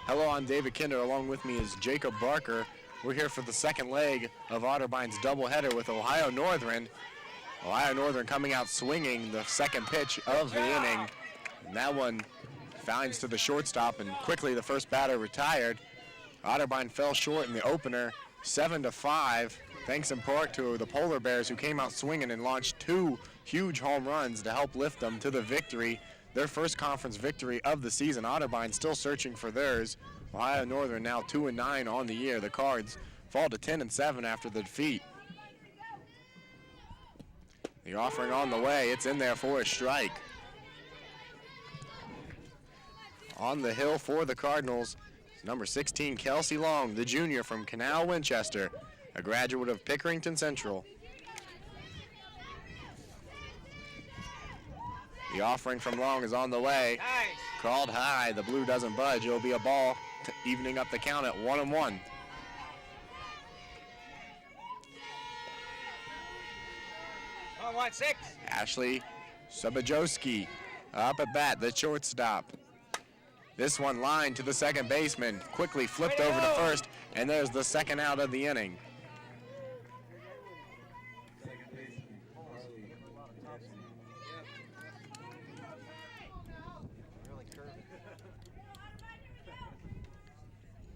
Hello, I'm David Kinder. Along with me is Jacob Barker. We're here for the second leg of Otterbine's doubleheader with Ohio Northern. Ohio Northern coming out swinging the second pitch of the inning. And that one finds to the shortstop, and quickly the first batter retired. Otterbein fell short in the opener, 7-5, thanks in part to the Polar Bears, who came out swinging and launched two huge home runs to help lift them to the victory. Their first conference victory of the season. Otterbein still searching for theirs. Ohio Northern now 2-9 on the year. The Cards fall to 10-7 after the defeat. The offering on the way. It's in there for a strike. On the hill for the Cardinals, number 16, Kelsey Long, the junior from Canal, Winchester, a graduate of Pickerington Central. The offering from Long is on the way. Nice. Called high. The blue doesn't budge. It'll be a ball, evening up the count at 1-1. 1-6. Ashley Sobajowski up at bat, the shortstop. This one lined to the second baseman, quickly flipped over to first, and there's the second out of the inning.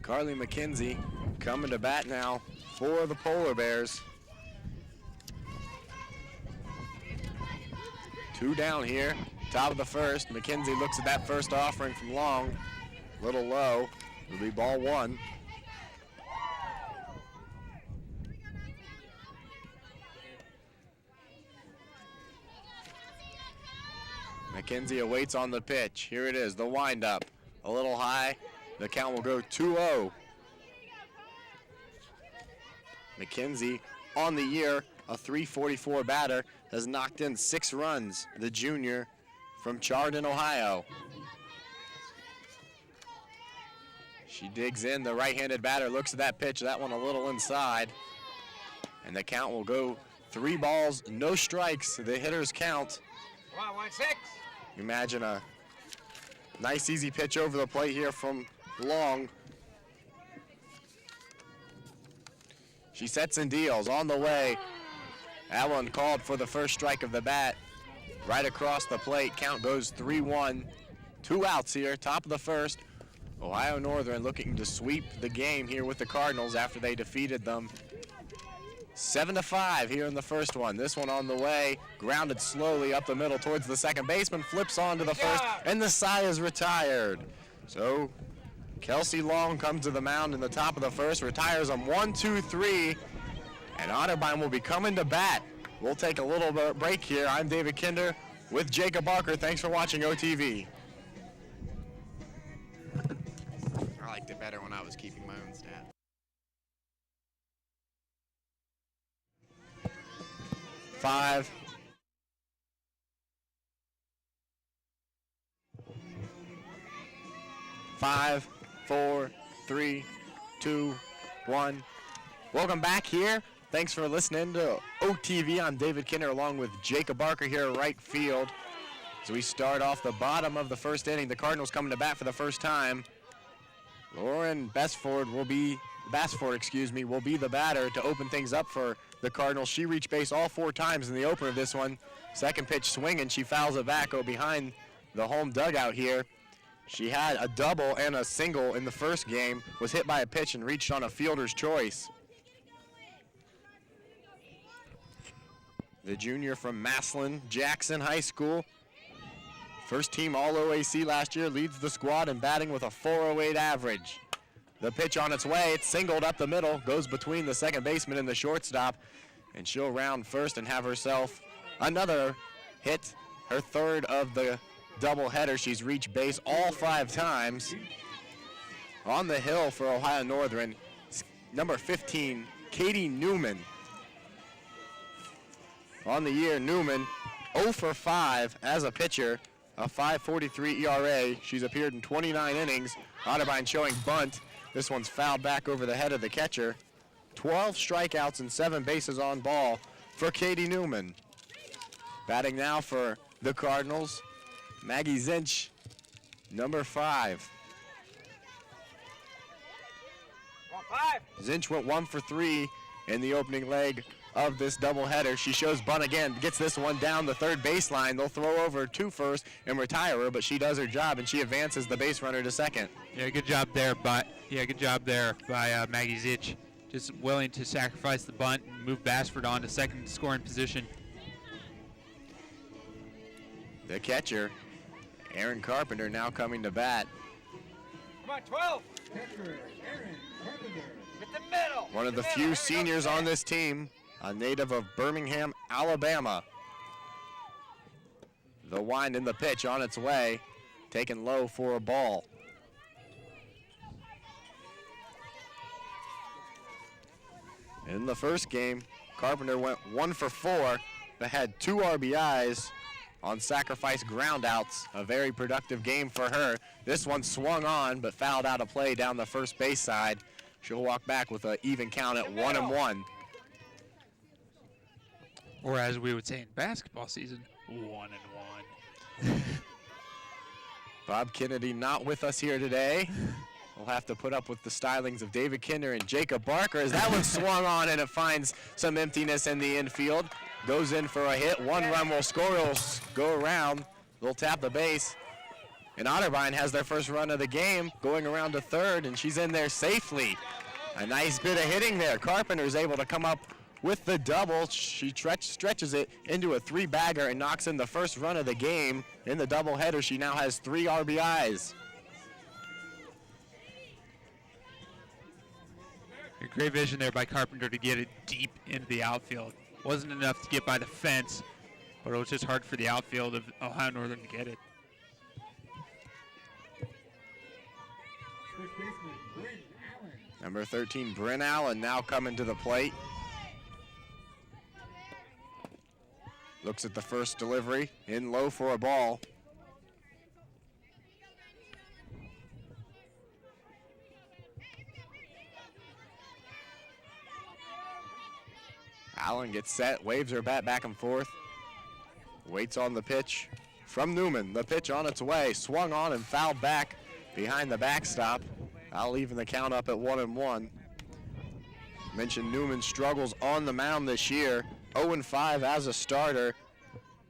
Carly McKenzie coming to bat now for the Polar Bears. Two down here, top of the first. McKenzie looks at that first offering from Long, a little low. It'll be ball one. McKenzie awaits on the pitch. Here it is, the windup. A little high. The count will go 2-0. McKenzie on the year, a .344 batter, has knocked in 6 runs. The junior from Chardon, Ohio. She digs in. The right-handed batter looks at that pitch. That one a little inside. And the count will go 3 balls, no strikes. The hitters count. 1-6. Imagine a nice, easy pitch over the plate here from Long. She sets and deals on the way. That one called for the first strike of the bat. Right across the plate. Count goes 3-1. 2 outs here, top of the first. Ohio Northern looking to sweep the game here with the Cardinals after they defeated them 7-5 here in the first one. This one on the way, grounded slowly up the middle towards the second baseman, flips on to the first, and the side is retired. So Kelsey Long comes to the mound in the top of the first, retires them 1-2-3, and Otterbein will be coming to bat. We'll take a little break here. I'm David Kinder with Jacob Barker. Thanks for watching OTV. I liked it better when I was keeping my own stat. Five. 5, 4, 3, 2, 1. Welcome back here. Thanks for listening to OTV. I'm David Kinder along with Jacob Barker here at right field. As we start off the bottom of the first inning, the Cardinals coming to bat for the first time. Lauren Bassford will be the batter to open things up for the Cardinals. She reached base all 4 times in the opener of this one. Second pitch swinging, she fouls it back behind the home dugout here. She had a double and a single in the first game, was hit by a pitch and reached on a fielder's choice. The junior from Maslin Jackson High School, first team All-OAC last year, leads the squad in batting with a .408 average. The pitch on its way, it's singled up the middle, goes between the second baseman and the shortstop, and she'll round first and have herself another hit, her third of the doubleheader. She's reached base all 5 times. On the hill for Ohio Northern, number 15, Katie Newman. On the year, Newman 0 for 5 as a pitcher, a .543 ERA. She's appeared in 29 innings. Otterbein showing bunt. This one's fouled back over the head of the catcher. 12 strikeouts and 7 bases on ball for Katie Newman. Batting now for the Cardinals, Maggie Zinch, number 5. Zinch went 1 for 3 in the opening leg of this doubleheader. She shows bunt again, gets this one down the third baseline. They'll throw over to first and retire her, but she does her job and she advances the base runner to second. Yeah, good job there by Maggie Zinch. Just willing to sacrifice the bunt and move Bassford on to second scoring position. The catcher, Aaron Carpenter, now coming to bat. Come on, 12. Catcher, Aaron Carpenter. Get the middle. One of the few seniors on this team, a native of Birmingham, Alabama. The wind in the pitch on its way, taken low for a ball. In the first game, Carpenter went 1 for 4, but had 2 RBIs on sacrifice groundouts. A very productive game for her. This one swung on, but fouled out of play down the first base side. She'll walk back with an even count at 1-1. Or as we would say in basketball season, 1-1. Bob Kennedy not with us here today. We'll have to put up with the stylings of David Kinder and Jacob Barker as that one swung on and it finds some emptiness in the infield. Goes in for a hit. 1 run will score. It'll go around. They'll tap the base. And Otterbein has their first run of the game going around to third, and she's in there safely. A nice bit of hitting there. Carpenter's able to come up with the double. She stretches it into a 3-bagger and knocks in the first run of the game. In the doubleheader, she now has 3 RBIs. A great vision there by Carpenter to get it deep into the outfield. Wasn't enough to get by the fence, but it was just hard for the outfield of Ohio Northern to get it. Number 13, Bryn Allen, now coming to the plate. Looks at the first delivery, in low for a ball. Allen gets set, waves her bat back and forth. Waits on the pitch from Newman. The pitch on its way, swung on and fouled back behind the backstop. I'll even the count up at 1-1. Mentioned Newman's struggles on the mound this year. 0-5 as a starter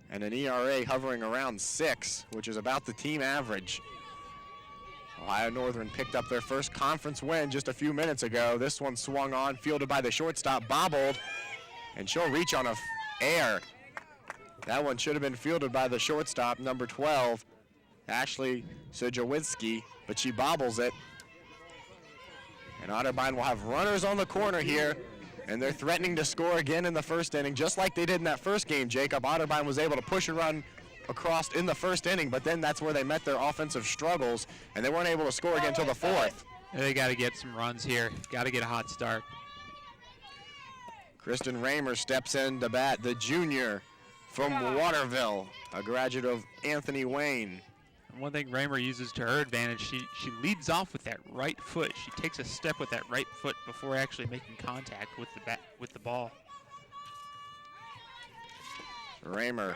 and an ERA hovering around 6, which is about the team average. Ohio Northern picked up their first conference win just a few minutes ago. This one swung on, fielded by the shortstop, bobbled, and she'll reach on a air. That one should have been fielded by the shortstop, number 12, Ashley Sojawitsky, but she bobbles it. And Otterbein will have runners on the corner here, and they're threatening to score again in the first inning, just like they did in that first game, Jacob. Otterbein was able to push a run across in the first inning, but then that's where they met their offensive struggles, and they weren't able to score again until the fourth. They got to get some runs here. Got to get a hot start. Kristen Raymer steps in to bat, the junior from Waterville, a graduate of Anthony Wayne. And one thing Raymer uses to her advantage, she leads off with that right foot. She takes a step with that right foot before actually making contact with the ball. Raymer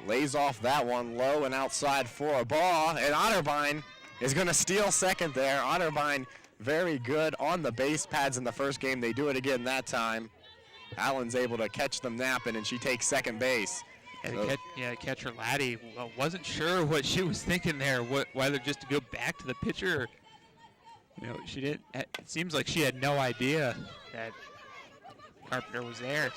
lays off that one low and outside for a ball, and Otterbein is going to steal second there. Otterbein very good on the base pads in the first game. They do it again that time. Allen's able to catch them napping, and she takes second base. Catcher Laddie wasn't sure what she was thinking there, whether just to go back to the pitcher. Or, she didn't. It seems like she had no idea that Carpenter was there.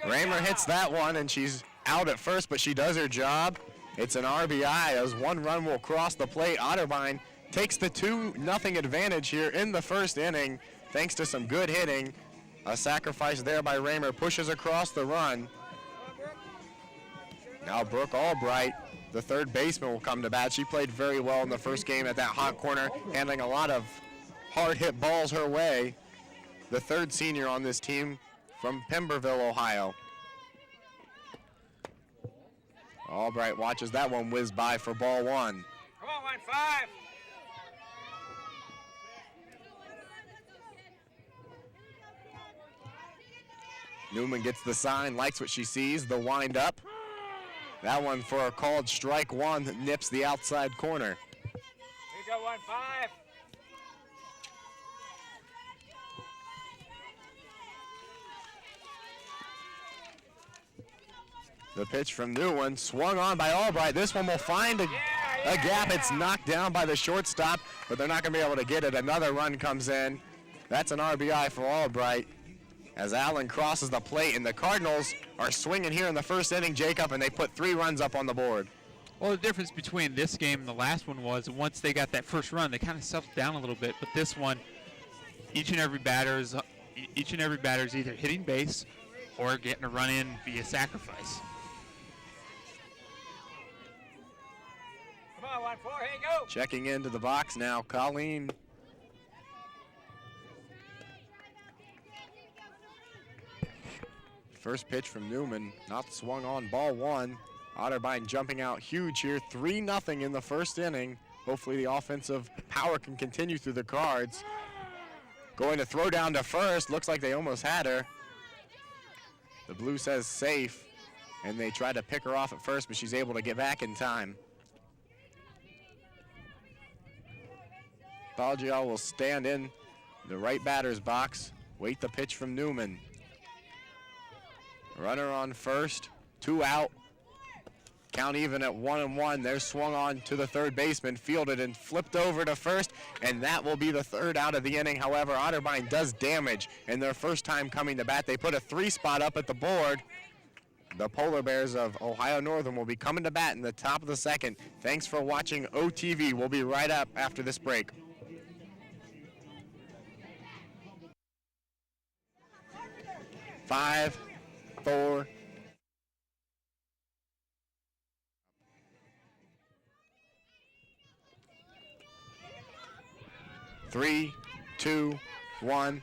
Raymer hits that one, and she's out at first, but she does her job. It's an RBI as 1 run will cross the plate. Otterbein takes the 2-0 advantage here in the first inning thanks to some good hitting. A sacrifice there by Raymer pushes across the run. Now Brooke Albright, the third baseman, will come to bat. She played very well in the first game at that hot corner, handling a lot of hard hit balls her way. The third senior on this team from Pemberville, Ohio. Albright watches that one whiz by for ball 1. Come on, 1-5. Newman gets the sign, likes what she sees, the wind up. That one for a called strike 1 nips the outside corner. Here you go, 1-5. The pitch from Newman, swung on by Albright. This one will find a gap. It's knocked down by the shortstop, but they're not going to be able to get it. Another run comes in. That's an RBI for Albright as Allen crosses the plate, and the Cardinals are swinging here in the first inning, Jacob, and they put 3 runs up on the board. Well, the difference between this game and the last one was once they got that first run, they kind of settled down a little bit. But this one, each and every batter is either hitting base or getting a run in via sacrifice. Come on, 1-4, here you go. Checking into the box now, Colleen. First pitch from Newman, not swung on, ball 1. Otterbein jumping out huge here, 3-0 in the first inning. Hopefully the offensive power can continue through the Cards. Going to throw down to first, looks like they almost had her. The blue says safe, and they try to pick her off at first, but she's able to get back in time. Balgial will stand in the right batter's box, wait the pitch from Newman. Runner on first, 2 out. Count even at 1-1. They're swung on to the third baseman, fielded and flipped over to first, and that will be the 3rd out of the inning. However, Otterbein does damage in their first time coming to bat. They put a 3 spot up at the board. The Polar Bears of Ohio Northern will be coming to bat in the top of the 2nd. Thanks for watching OTV. We'll be right up after this break. Five, 4, 3, 2, 1.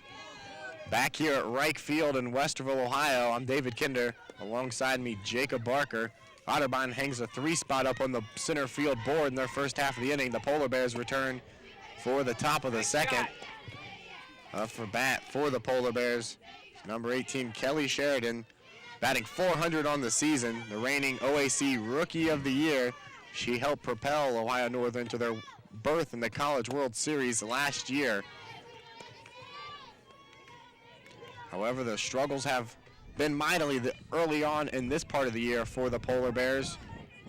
Back here at Reich Field in Westerville, Ohio, I'm David Kinder. Alongside me, Jacob Barker. Otterbein hangs a 3 spot up on the center field board in their first half of the inning. The Polar Bears return for the top of the 2nd. For bat for the Polar Bears, number 18, Kelly Sheridan, batting .400 on the season, the reigning OAC Rookie of the Year. She helped propel Ohio Northern to their berth in the College World Series last year. However, the struggles have been mightily early on in this part of the year for the Polar Bears.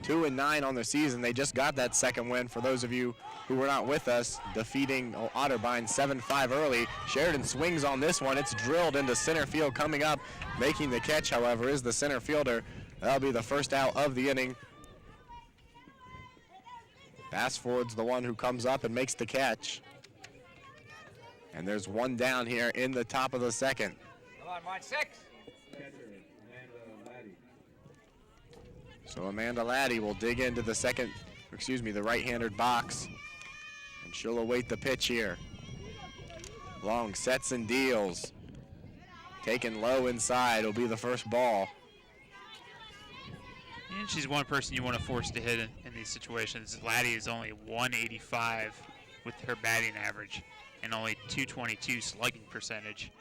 2-9 on the season. They just got that 2nd win, for those of you who were not with us, defeating Otterbein 7-5 early. Sheridan swings on this one. It's drilled into center field. Coming up, making the catch, however, is the center fielder. That'll be the 1st out of the inning. Bassford's the one who comes up and makes the catch. And there's 1 down here in the top of the 2nd. Come on, 1-6. So Amanda Laddie will dig into the the right-handed box, and she'll await the pitch here. Long sets and deals. Taken low inside will be the first ball. And she's one person you want to force to hit in these situations. Laddie is only 185 with her batting average and only 222 slugging percentage.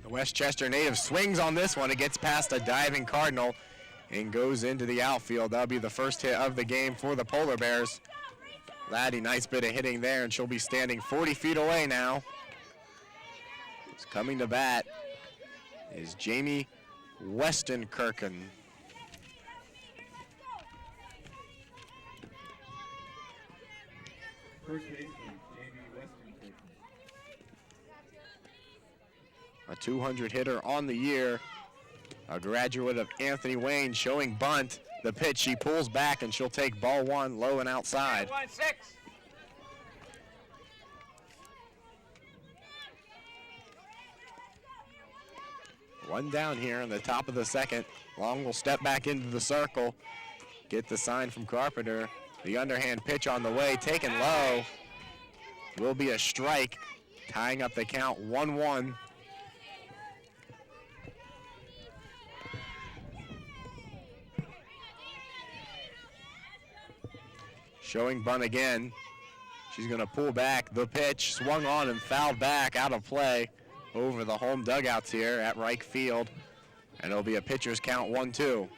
The Westchester native swings on this one. It gets past a diving Cardinal and goes into the outfield. That'll be the first hit of the game for the Polar Bears. Laddie, nice bit of hitting there, and she'll be standing 40 feet away now. It's coming to bat is Jamie Westenkirchen. First baseman, Jamie Westenkirchen. A 200 hitter on the year, a graduate of Anthony Wayne, showing bunt. The pitch, she pulls back, and she'll take ball 1 low and outside. 1-6. One down here in the top of the 2nd. Long will step back into the circle, get the sign from Carpenter. The underhand pitch on the way, taken low. Will be a strike, tying up the count 1-1. Showing bunt again. She's going to pull back. The pitch swung on and fouled back out of play over the home dugouts here at Reich Field. And it'll be a pitcher's count 1-2.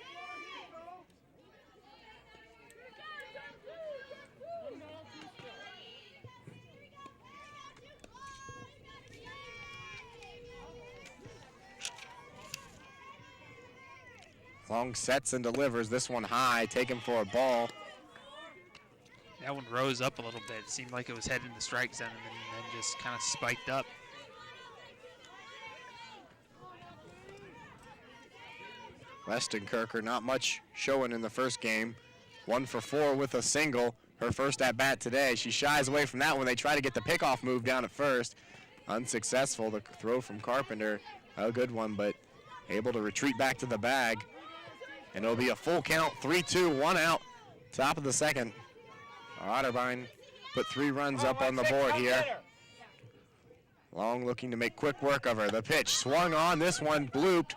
Long sets and delivers. This one high, taken for a ball. That one rose up a little bit. It seemed like it was heading to the strike zone and then just kind of spiked up. Westenkirker, not much showing in the first game. 1 for 4 with a single. Her first at bat today. She shies away from that one. They try to get the pickoff move down at first. Unsuccessful. The throw from Carpenter, a good one, but able to retreat back to the bag. And it'll be a full count, 3-2, 1 out, top of the second. Otterbein put 3 runs up on the board here. Long looking to make quick work of her. The pitch swung on. This one blooped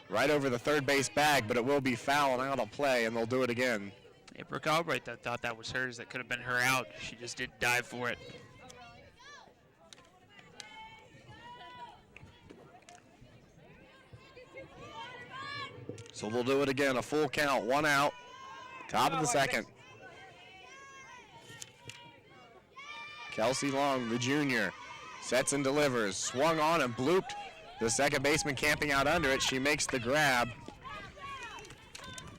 right over the third base bag, but it will be foul and out of play, and they'll do it again. Yeah, Brooke Albright thought that was hers. That could have been her out. She just didn't dive for it. So they'll do it again, a full count, 1 out, top of the second. Kelsey Long, the junior, sets and delivers. Swung on and blooped. The second baseman camping out under it. She makes the grab.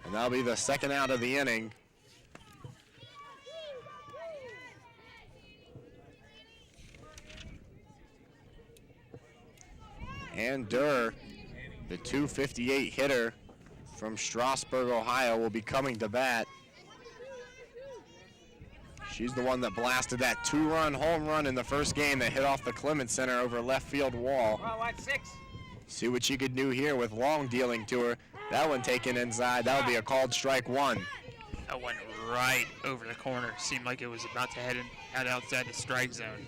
And that'll be the second out of the inning. And Durr, the 258 hitter from Strasburg, Ohio, will be coming to bat. She's the one that blasted that 2-run home run in the first game that hit off the Clements Center over left field wall. See what she could do here with Long dealing to her. That one taken inside. That would be a called strike 1. That went right over the corner. Seemed like it was about to head outside the strike zone.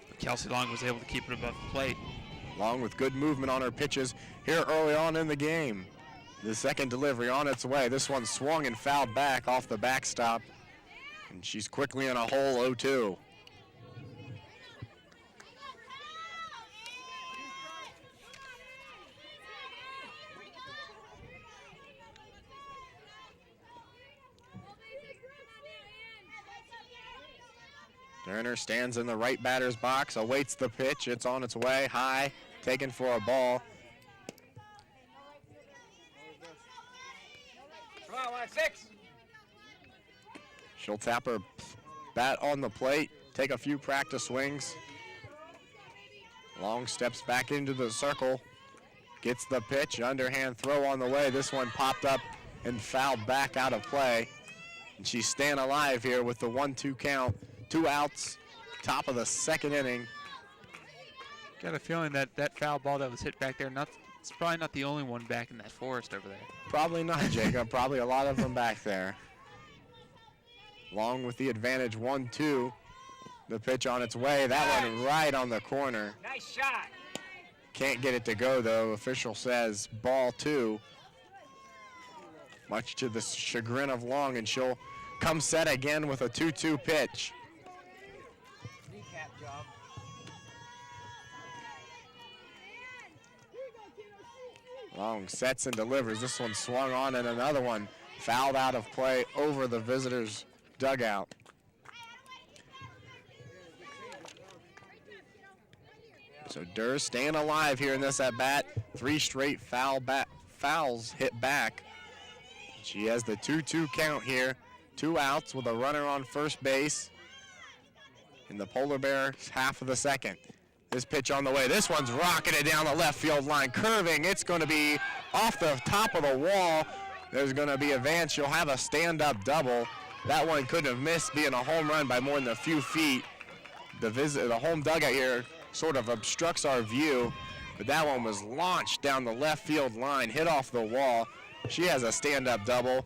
But Kelsey Long was able to keep it above the plate. Long with good movement on her pitches here early on in the game. The second delivery on its way. This one swung and fouled back off the backstop. And she's quickly in a hole 0-2. Turner stands in the right batter's box, awaits the pitch. It's on its way, high, taken for a ball. She'll tap her bat on the plate, take a few practice swings. Long steps back into the circle, gets the pitch, underhand throw on the way. This one popped up and fouled back out of play. And she's staying alive here with the 1-2 count. 2 outs, top of the second inning. Got a feeling that that foul ball that was hit back there, it's probably not the only one back in that forest over there. Probably not, Jacob. Probably a lot of them back there. Long with the advantage, 1-2. The pitch on its way. That one right on the corner. Nice shot. Can't get it to go, though. Official says ball 2. Much to the chagrin of Long, and she'll come set again with a 2-2 pitch. Recap job. Long sets and delivers. This one swung on, and another one fouled out of play over the visitors' dugout. So Durr staying alive here in this at-bat. 3 straight fouls hit back. She has the 2-2 count here. 2 outs with a runner on first base in the Polar Bears half of the second. This pitch on the way. This one's rocketed down the left field line, curving. It's going to be off the top of the wall. There's going to be advance. You'll have a stand-up double. That one couldn't have missed, being a home run by more than a few feet. The home dugout here sort of obstructs our view, but that one was launched down the left field line, hit off the wall. She has a stand-up double.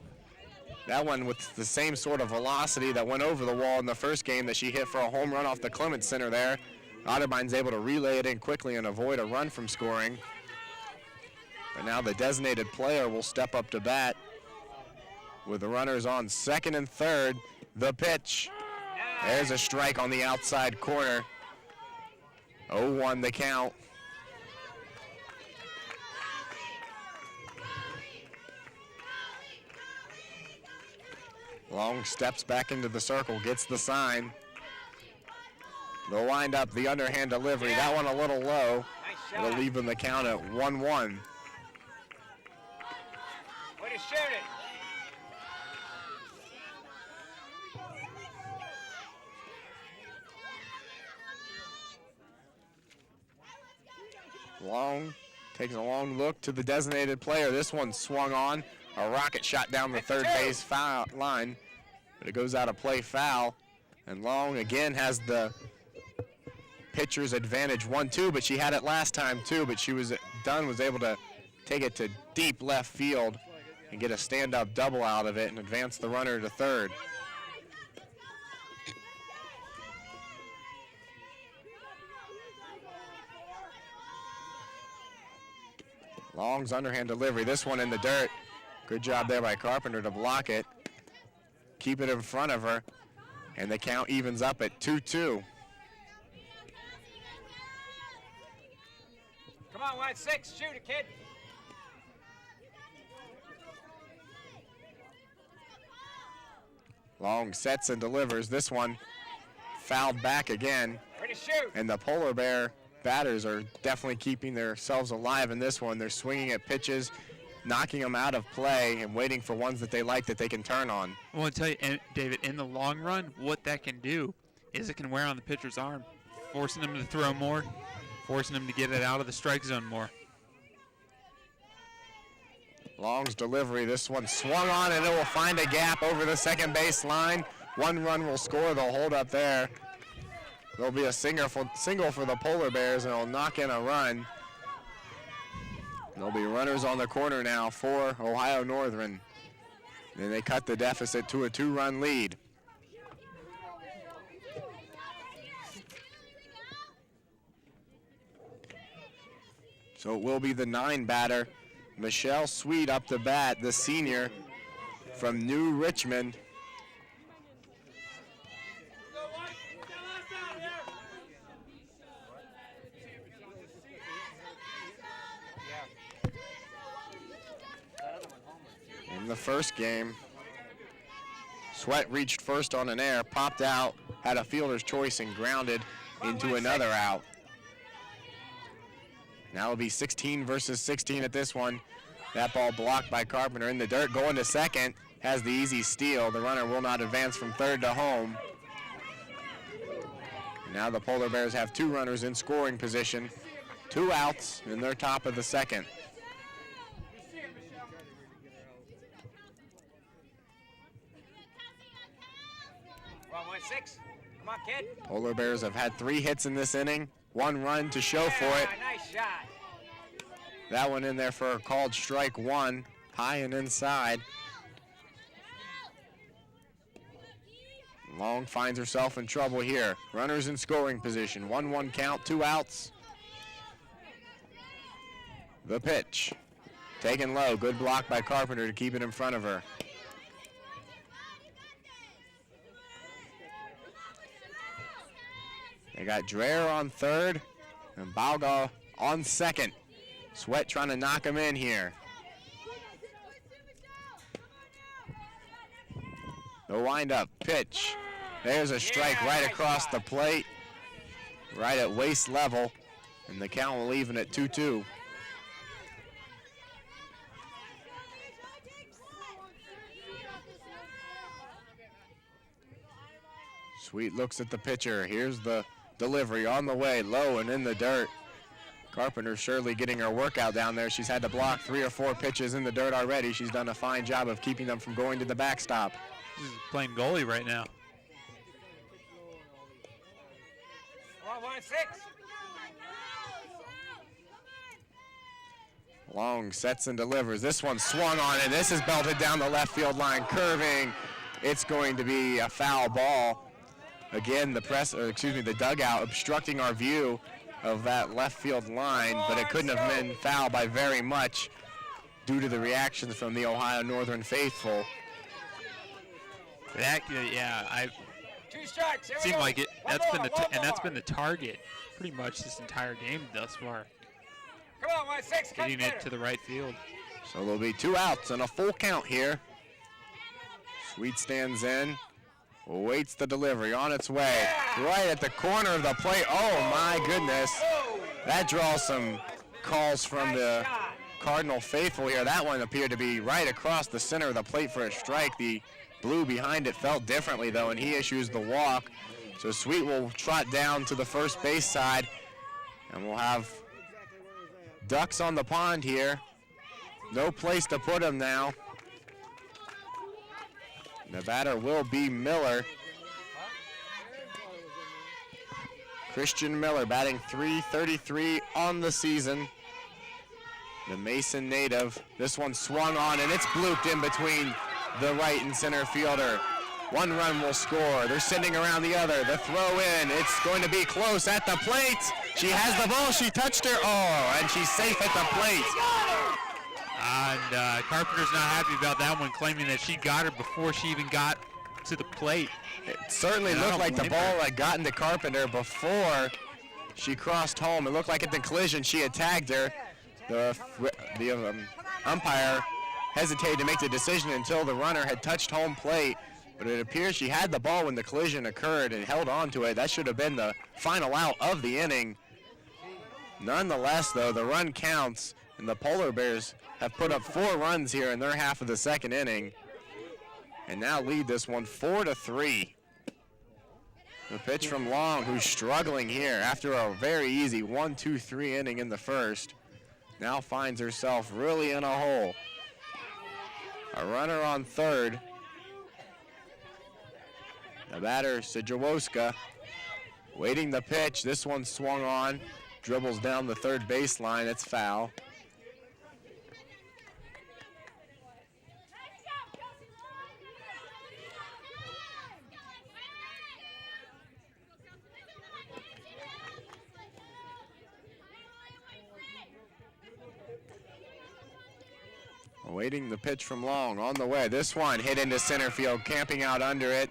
That one with the same sort of velocity that went over the wall in the first game that she hit for a home run off the Clements Center there. Otterbein's able to relay it in quickly and avoid a run from scoring. But now the designated player will step up to bat with the runners on second and third. The pitch. There's a strike on the outside corner. 0-1 the count. Long steps back into the circle, gets the sign. They'll wind up the underhand delivery. That one a little low. It'll leave them the count at 1-1. shoot it. Long takes a long look to the designated player. This one swung on. A rocket shot down the third base foul line, but it goes out of play foul. And Long again has the pitcher's advantage 1-2, but she had it last time too, but she was able to take it to deep left field and get a stand-up double out of it and advance the runner to third. Long's underhand delivery. This one in the dirt. Good job there by Carpenter to block it. Keep it in front of her. And the count evens up at 2-2. Come on, 1-6. Shoot it, kid. Long sets and delivers. This one fouled back again. Ready to shoot. And the Polar Bear batters are definitely keeping themselves alive in this one. They're swinging at pitches, knocking them out of play, and waiting for ones that they like that they can turn on. I want to tell you, and David, in the long run, what that can do is it can wear on the pitcher's arm, forcing them to throw more, forcing them to get it out of the strike zone more. Long's delivery. This one swung on, and it will find a gap over the second base line. One run will score. They'll hold up there. There'll be a single for the Polar Bears, and it'll knock in a run. There'll be runners on the corner now for Ohio Northern. Then they cut the deficit to a 2-run lead. So it will be the 9 batter, Michelle Sweet up to bat, the senior from New Richmond. In the first game, Sweat reached first on an error, popped out, had a fielder's choice, and grounded into another out. Now it'll be 16 versus 16 at this one. That ball blocked by Carpenter in the dirt. Going to second, has the easy steal. The runner will not advance from third to home. Now the Polar Bears have 2 runners in scoring position. 2 outs in their top of the second. Come on, 1-6. Come on, kid. Polar Bears have had 3 hits in this inning. 1 run to show for it. Nice shot. That one in there for a called strike 1, high and inside. Long finds herself in trouble here. Runners in scoring position. 1-1 count, 2 outs. The pitch. Taken low. Good block by Carpenter to keep it in front of her. They got Dreher on third and Balga on second. Sweat trying to knock him in here. The wind-up pitch. There's a strike right across the plate, right at waist level, and the count will even at 2-2. Sweet looks at the pitcher. Here's the delivery on the way, low and in the dirt. Carpenter surely getting her workout down there. She's had to block 3 or 4 pitches in the dirt already. She's done a fine job of keeping them from going to the backstop. This is playing goalie right now. Come on, 1-6. Long sets and delivers. This one swung on, and this is belted down the left field line, curving. It's going to be a foul ball. Again, the dugout obstructing our view of that left field line, but it couldn't have been fouled by very much due to the reactions from the Ohio Northern faithful. I 2 strikes. Here we seemed go. like it. One That's more. been the target pretty much this entire game thus far. Come on, 1-6. Come Getting get it to the right field. So there'll be 2 outs and a full count here. Sweet stands in, waits the delivery on its way, right at the corner of the plate. Oh my goodness. That draws some calls from the Cardinal faithful here. That one appeared to be right across the center of the plate for a strike. The blue behind it felt differently, though, and he issues the walk. So Sweet will trot down to the first base side, and we'll have ducks on the pond here. No place to put them now. The batter will be Miller. Christian Miller batting .333 on the season. The Mason native. This one swung on, and it's blooped in between the right and center fielder. One run will score. They're sending around the other. The throw in. It's going to be close at the plate. She has the ball. She touched her. Oh, and she's safe at the plate. And Carpenter's not happy about that one, claiming that she got her before she even got to the plate. It certainly looked like the ball had gotten to Carpenter before she crossed home. It looked like at the collision she had tagged her. The umpire hesitated to make the decision until the runner had touched home plate, but it appears she had the ball when the collision occurred and held on to it. That should have been the final out of the inning. Nonetheless, though, the run counts, and the Polar Bears have put up 4 runs here in their half of the second inning, and now lead this one 4-3. The pitch from Long, who's struggling here after a very easy 1-2-3 inning in the first, now finds herself really in a hole. A runner on third. The batter, Sidrowska, waiting the pitch. This one swung on, dribbles down the third baseline. It's foul. Awaiting the pitch from Long, on the way. This one hit into center field, camping out under it.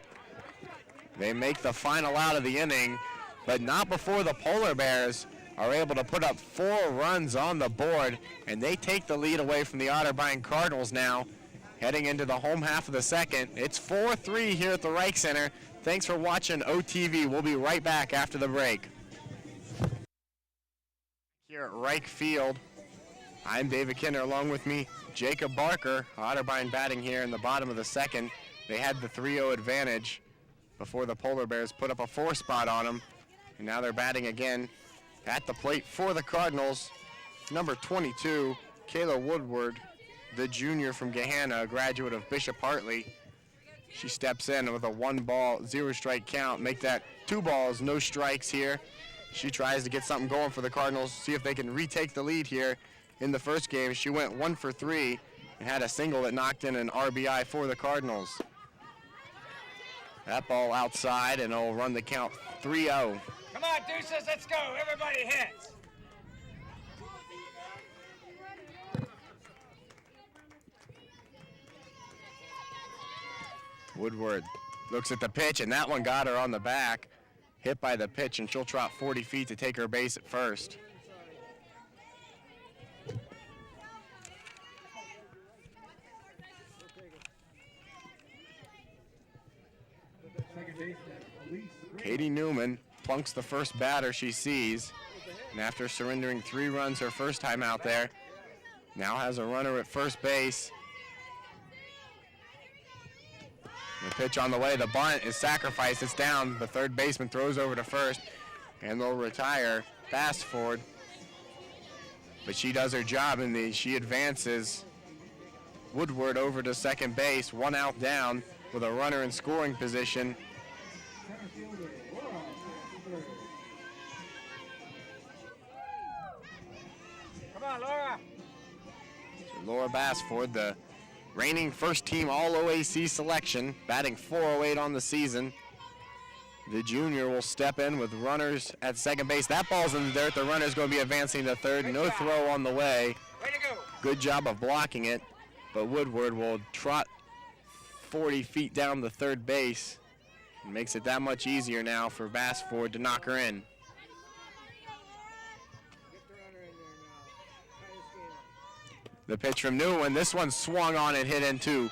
They make the final out of the inning, but not before the Polar Bears are able to put up 4 runs on the board, and they take the lead away from the Otterbein Cardinals now, heading into the home half of the second. It's 4-3 here at the Reich Center. Thanks for watching OTV. We'll be right back after the break. Here at Reich Field, I'm David Kinner, along with me, Jacob Barker. Otterbein batting here in the bottom of the second. They had the 3-0 advantage before the Polar Bears put up a 4 spot on them. And now they're batting again at the plate for the Cardinals. Number 22, Kayla Woodward, the junior from Gahanna, a graduate of Bishop Hartley. She steps in with a 1-ball, 0-strike count. Make that 2 balls, no strikes here. She tries to get something going for the Cardinals, see if they can retake the lead here. In the first game, she went 1 for 3 and had a single that knocked in an RBI for the Cardinals. That ball outside, and it'll run the count 3-0. Come on, Deuces, let's go. Everybody hits. Woodward looks at the pitch, and that one got her on the back. Hit by the pitch, and she'll trot 40 feet to take her base at first. Katie Newman plunks the first batter she sees, and after surrendering 3 runs her first time out there, now has a runner at first base. The pitch on the way, the bunt is sacrificed, it's down. The third baseman throws over to first, and they'll retire Bassford. But she does her job, and she advances Woodward over to second base, 1 out down with a runner in scoring position. Come on, Laura. So Laura Bassford, the reigning first-team All-OAC selection, batting .408 on the season. The junior will step in with runners at second base. That ball's in the dirt. The runner's going to be advancing to third. No throw on the way. Way to go. Good job of blocking it, but Woodward will trot 40 feet down the third base. It makes it that much easier now for Bassford to knock her in. The pitch from Newman. This one swung on and hit into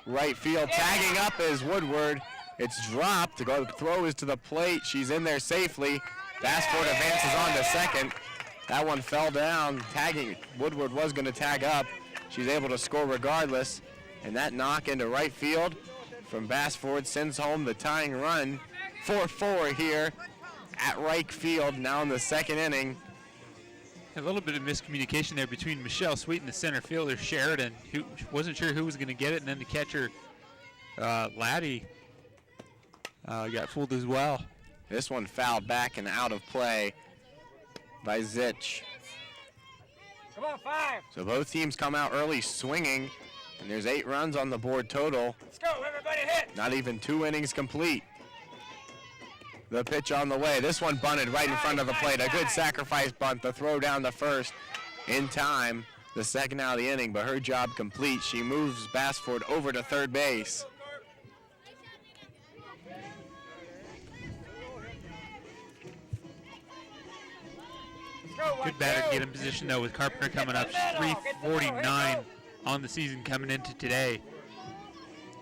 right field. Tagging up is Woodward. It's dropped. The throw is to the plate. She's in there safely. Bassford advances on to second. That one fell down, tagging. Woodward was going to tag up. She's able to score regardless. And that knock into right field from Bassford sends home the tying run. 4-4 here at Reich Field now in the second inning. A little bit of miscommunication there between Michelle Sweet and the center fielder, Sheridan, who wasn't sure who was going to get it, and then the catcher, Laddie, got fooled as well. This one fouled back and out of play by Zitch. Come on, 5. So both teams come out early swinging, and there's 8 runs on the board total. Let's go, everybody hit. Not even 2 innings complete. The pitch on the way. This one bunted right in front of the plate. A good sacrifice bunt. The throw down to first in time. The second out of the inning, but her job complete. She moves Bassford over to third base. Good batter to get in position, though, with Carpenter coming up. 349 on the season coming into today.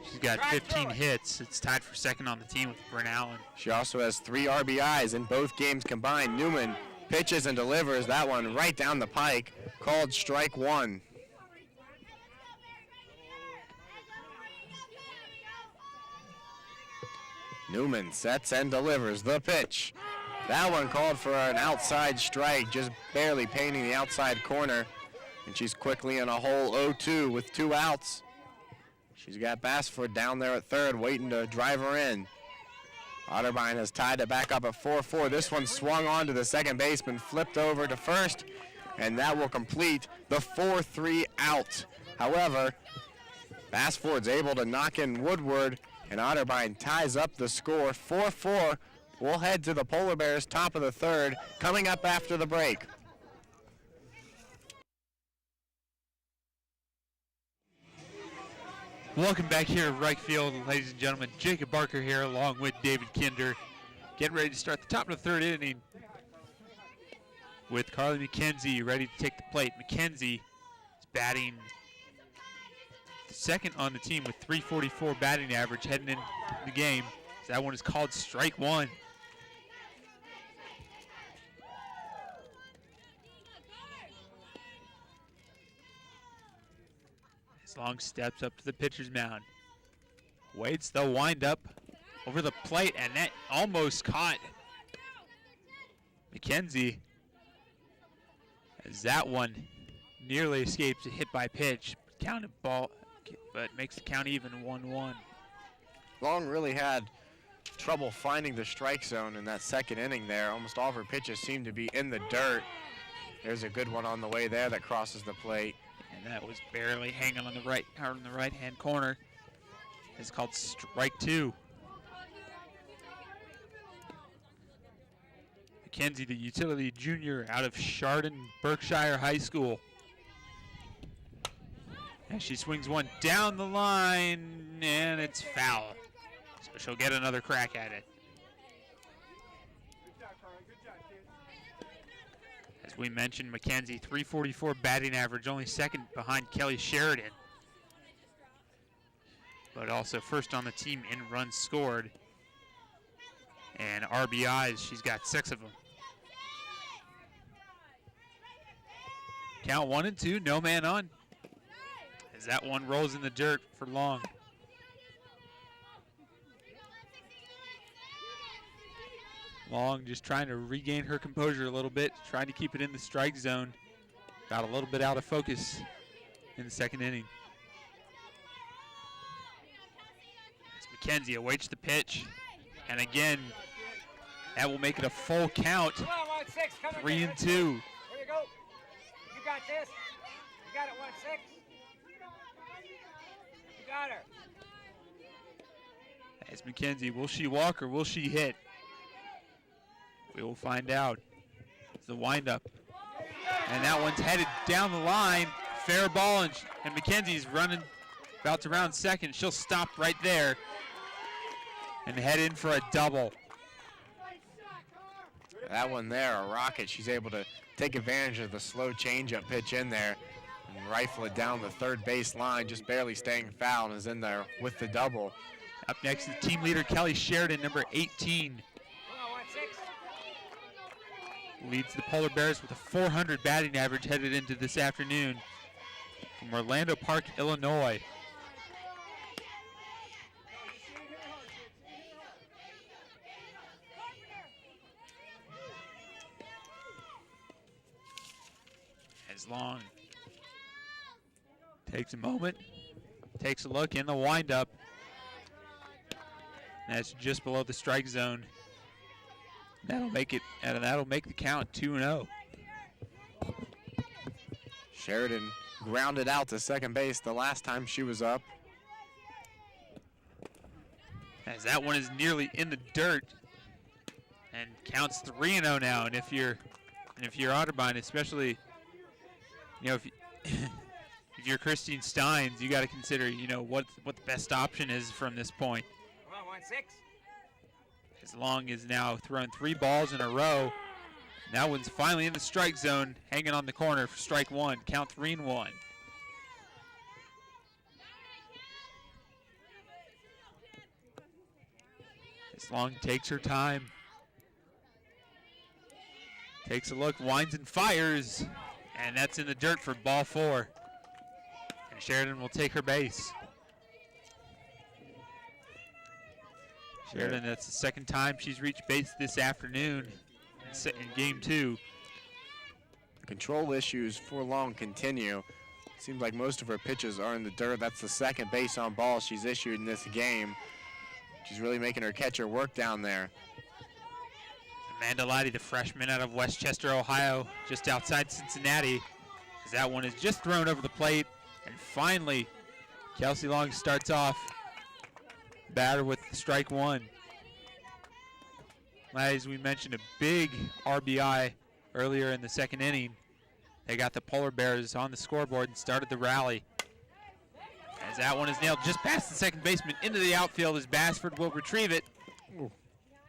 She's got 15 hits. It's tied for second on the team with Bryn Allen. She also has 3 RBIs in both games combined. Newman pitches and delivers that one right down the pike, called strike 1. Newman sets and delivers the pitch. That one called for an outside strike, just barely painting the outside corner. And she's quickly in a hole 0-2 with 2 outs. She's got Bassford down there at third, waiting to drive her in. Otterbein has tied it back up at 4-4. This one swung on to the second baseman, flipped over to first, and that will complete the 4-3 out. However, Bassford's able to knock in Woodward, and Otterbein ties up the score. 4-4. We'll head to the Polar Bears' top of the third, coming up after the break. Welcome back here at Reich Field, ladies and gentlemen. Jacob Barker here along with David Kinder. Getting ready to start the top of the third inning with Carly McKenzie ready to take the plate. McKenzie is batting second on the team with 344 batting average heading into the game. So that one is called strike 1. Long steps up to the pitcher's mound. Waits the windup over the plate, and that almost caught McKenzie as that one nearly escapes a hit by pitch. Counted ball, but makes the count even 1-1. Long really had trouble finding the strike zone in that second inning there. Almost all of her pitches seemed to be in the dirt. There's a good one on the way there that crosses the plate. And that was barely hanging on the right-hand corner. It's called strike 2. McKenzie, the utility junior out of Chardon, Berkshire High School. And she swings one down the line, and it's foul. So she'll get another crack at it. As we mentioned, McKenzie, 344 batting average, only second behind Kelly Sheridan. But also first on the team in runs scored. And RBIs, she's got 6 of them. Count 1-2, no man on. As that one rolls in the dirt for Long. Long just trying to regain her composure a little bit, trying to keep it in the strike zone. Got a little bit out of focus in the second inning. As McKenzie awaits the pitch, and again, that will make it a full count. 1-6, come 3-2. There you go. You got this. You got it, 1-6. You got her. As McKenzie, will she walk or will she hit? We will find out. It's the windup. And that one's headed down the line. Fair ball, and McKenzie's running, about to round second. She'll stop right there and head in for a double. That one there, a rocket. She's able to take advantage of the slow changeup pitch in there and rifle it down the third base line, just barely staying foul, and is in there with the double. Up next is team leader Kelly Sheridan, number 18. leads the Polar Bears with a 400 batting average headed into this afternoon from Orlando Park, Illinois. As Long takes a moment, takes a look in the windup. That's just below the strike zone. That'll make it, and that'll make the count 2-0. Sheridan grounded out to second base the last time she was up. As that one is nearly in the dirt, and counts 3-0 now. And if you're Otterbein, especially, you know, if you're Christine Steins, you got to consider, you know, what the best option is from this point. Come on, 1-6. As Long is now thrown 3 balls in a row. That one's finally in the strike zone, hanging on the corner for strike 1. Count 3-1. As Long takes her time. Takes a look, winds and fires. And that's in the dirt for ball 4. And Sheridan will take her base. Sheridan, that's the second time she's reached base this afternoon in game 2. Control issues for Long continue. Seems like most of her pitches are in the dirt. That's the second base on ball she's issued in this game. She's really making her catcher work down there. Amanda Laddie, the freshman out of Westchester, Ohio, just outside Cincinnati, as that one is just thrown over the plate. And finally, Kelsey Long starts off batter with strike 1. As we mentioned, a big RBI earlier in the second inning. They got the Polar Bears on the scoreboard and started the rally. As that one is nailed just past the second baseman into the outfield, as Bassford will retrieve it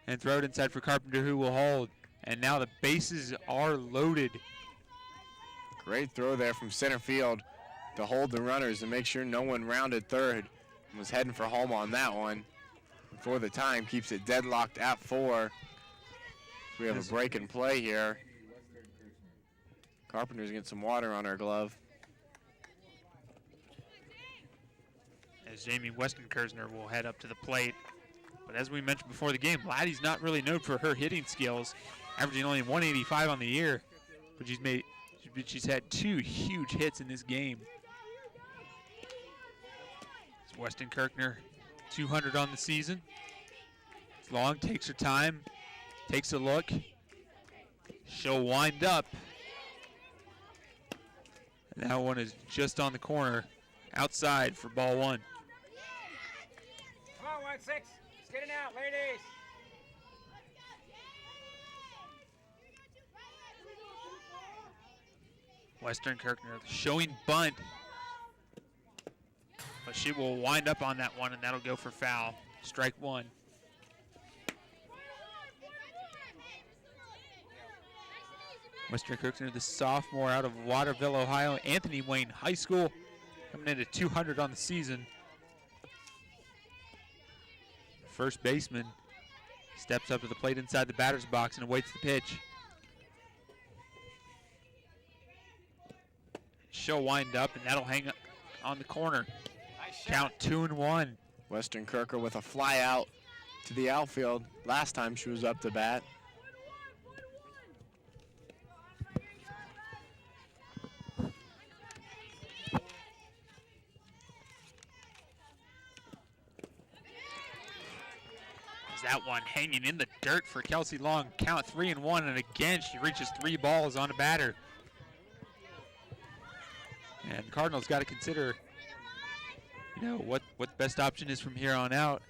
and throw it inside for Carpenter, who will hold. And now the bases are loaded. Great throw there from center field to hold the runners and make sure no one rounded third. And was heading for home on that one before the time. Keeps it deadlocked at 4. We have a break in play here. Carpenter's getting some water on her glove. As Jamie Westenkersner will head up to the plate. But as we mentioned before the game, Laddie's not really known for her hitting skills, averaging only 185 on the year. But she's had 2 huge hits in this game. Weston Kirkner, 200 on the season. Long takes her time, takes a look. She'll wind up. And that one is just on the corner, outside for ball 1. Come on, 1-6. Let's get it out, ladies. Western Kirkner showing bunt. But she will wind up on that one, and that'll go for foul. Strike 1. Western Kirkner, the sophomore out of Waterville, Ohio, Anthony Wayne High School, coming in at 200 on the season. First baseman steps up to the plate inside the batter's box and awaits the pitch. She'll wind up, and that'll hang on the corner. Count 2-1. Western Kirker with a fly out to the outfield. Last time she was up to bat. Is that one hanging in the dirt for Kelsey Long? Count 3-1, and again she reaches 3 balls on a batter. And Cardinals got to consider, you know, what the best option is from here on out.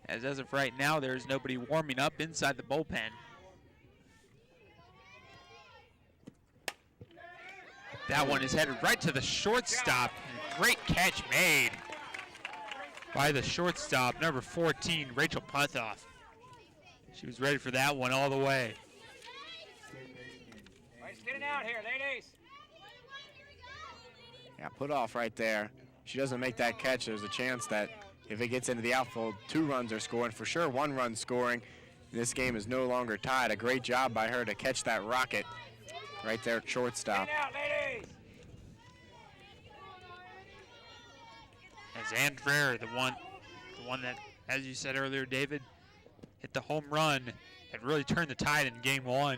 As of right now, there's nobody warming up inside the bullpen. That one is headed right to the shortstop. Great catch made by the shortstop, number 14, Rachel Puthoff. She was ready for that one all the way. Let's get it out here, ladies. Yeah, put off right there. She doesn't make that catch, there's a chance that if it gets into the outfield, 2 runs are scoring. For sure, 1 run scoring. This game is no longer tied. A great job by her to catch that rocket right there at shortstop. Stand out, ladies. As Andrea, the one that, as you said earlier, David, hit the home run that really turned the tide in game 1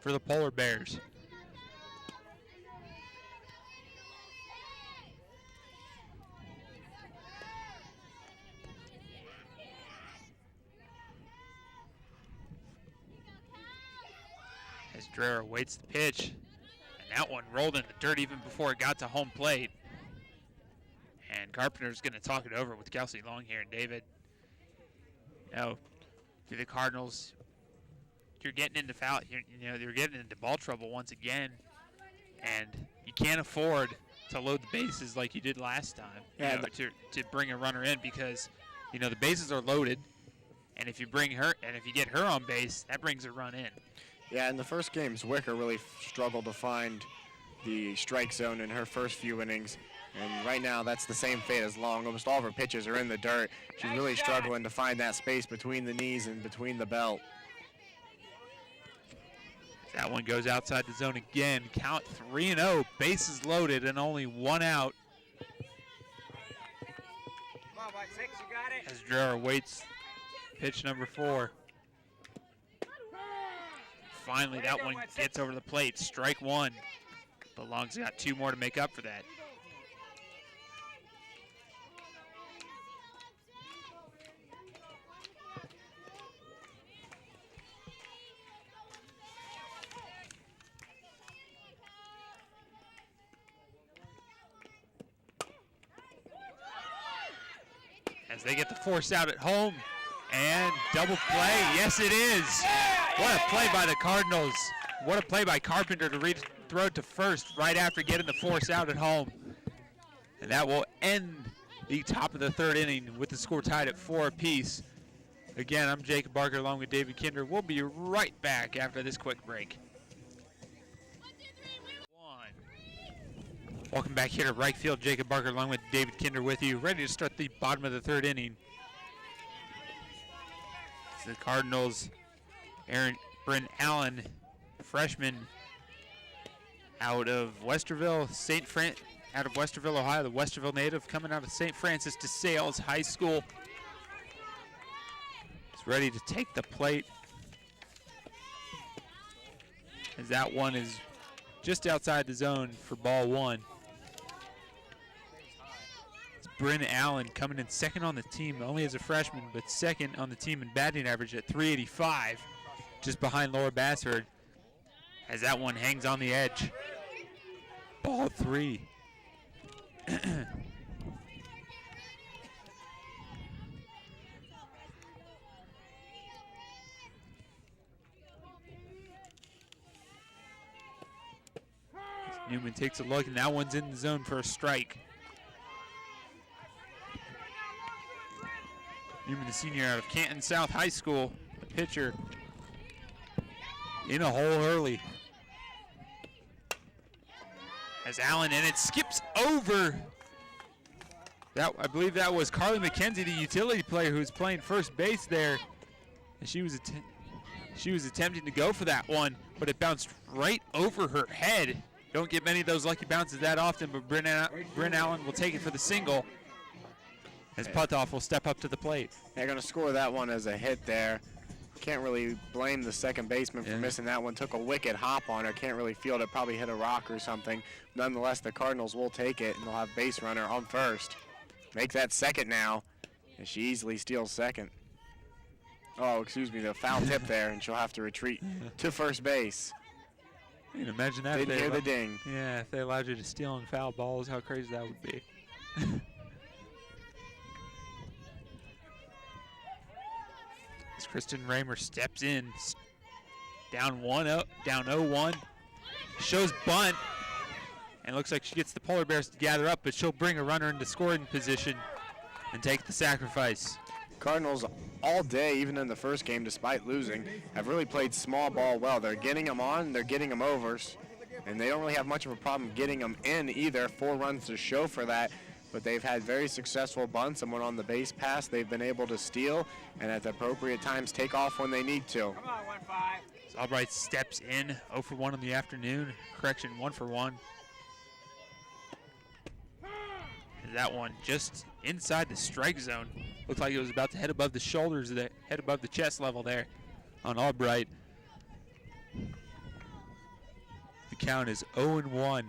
for the Polar Bears. As Dreher waits the pitch, and that one rolled in the dirt even before it got to home plate. And Carpenter's going to talk it over with Kelsey Long here. And David, to the Cardinals, you're getting into you're getting into ball trouble once again, and you can't afford to load the bases like you did last time. To bring a runner in, because the bases are loaded, and if you get her on base, that brings a run in. Yeah, in the first game, Zwicker really struggled to find the strike zone in her first few innings. And right now, that's the same fate as Long. Almost all of her pitches are in the dirt. She's really struggling to find that space between the knees and between the belt. That one goes outside the zone again. Count 3-0. Bases loaded and only one out. Come on, White 6, you got it. As Dreher waits pitch number 4. Finally, that one gets over the plate. Strike 1. But Long's got 2 more to make up for that. As they get the force out at home, and double play. Yes, it is. What a play by the Cardinals. What a play by Carpenter to throw it to first right after getting the force out at home. And that will end the top of the 3rd inning with the score tied at 4 apiece. Again, I'm Jacob Barker along with David Kinder. We'll be right back after this quick break. Welcome back here to right field. Jacob Barker along with David Kinder with you, ready to start the bottom of the 3rd inning. The Cardinals, Bryn Allen, freshman out of Westerville, Ohio, the Westerville native coming out of St. Francis de Sales High School. Is ready to take the plate. As that one is just outside the zone for ball 1. Bryn Allen coming in second on the team, only as a freshman, but second on the team in batting average at .385, just behind Laura Bassford, as that one hangs on the edge. Ball 3. Newman takes a look, and that one's in the zone for a strike. Newman, the senior out of Canton South High School, the pitcher, in a hole early. As Allen, and it skips over. I believe that was Carly McKenzie, the utility player who was playing first base there. And she was attempting to go for that one, but it bounced right over her head. Don't get many of those lucky bounces that often, but Bryn Allen will take it for the single, as Putoff will step up to the plate. They're going to score that one as a hit there. Can't really blame the second baseman for missing that one. Took a wicked hop on her. Can't really field it. Probably hit a rock or something. Nonetheless, the Cardinals will take it, and they'll have base runner on first. Make that second now, and she easily steals second. Oh, excuse me, the foul tip there, and she'll have to retreat to first base. You can imagine that. Didn't hear the ding. Yeah, if they allowed you to steal and foul balls, how crazy that would be. As Kristen Raymer steps in, down 0-1, shows bunt, and looks like she gets the Polar Bears to gather up, but she'll bring a runner into scoring position and take the sacrifice. Cardinals all day, even in the first game, despite losing, have really played small ball well. They're getting them on, they're getting them overs, and they don't really have much of a problem getting them in either. 4 runs to show for that. but they've had very successful bunts, and when on the base pass, they've been able to steal and at the appropriate times take off when they need to. Come on, 1-5. So Albright steps in, 0 for 1 in the afternoon. Correction, 1 for 1. That one just inside the strike zone. Looked like it was about to head above the shoulders, there, head above the chest level there on Albright. The count is 0-1.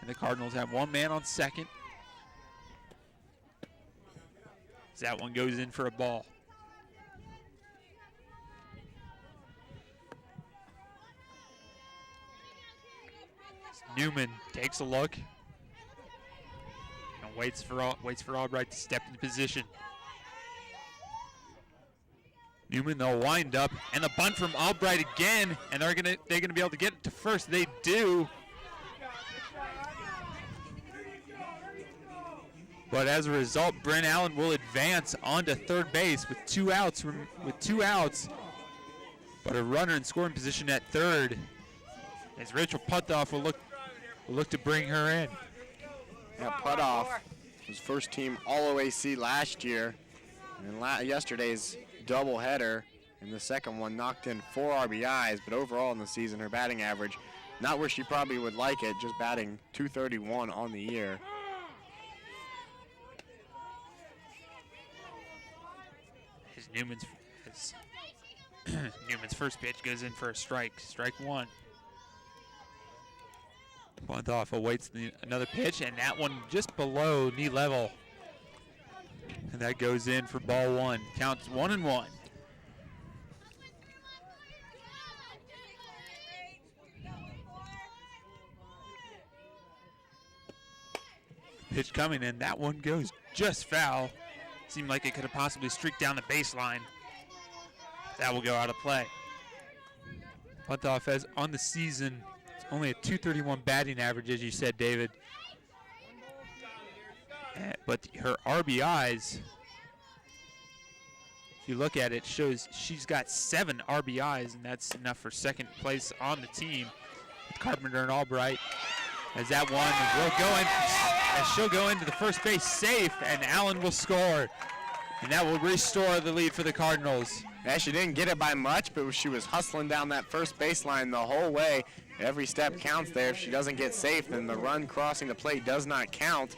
And the Cardinals have one man on second. As that one goes in for a ball. Newman takes a look and waits for Albright to step into position. Newman, they'll wind up, and the bunt from Albright again, and they're gonna be able to get it to first. They do. But as a result, Brent Allen will advance onto third base with 2 outs. But a runner in scoring position at third. As Rachel Puthoff will look to bring her in. Yeah, Puthoff was first team All-OAC last year, and yesterday's doubleheader, and the second one knocked in 4 RBIs. But overall in the season, her batting average, not where she probably would like it, just batting .231 on the year. Newman's first pitch goes in for a strike. Strike 1. Puthoff awaits another pitch, and that one just below knee level. And that goes in for ball 1. Counts 1-1. Pitch coming in. That one goes just foul. Seemed like it could have possibly streaked down the baseline. That will go out of play. Puthoff has on the season only a .231 batting average, as you said, David. But her RBIs, if you look at it, shows she's got 7 RBIs, and that's enough for second place on the team. Carpenter and Albright, as that one will go in, as she'll go into the first base safe, and Allen will score. And that will restore the lead for the Cardinals. Yeah, she didn't get it by much, but she was hustling down that first baseline the whole way. Every step counts there. If she doesn't get safe, then the run crossing the plate does not count.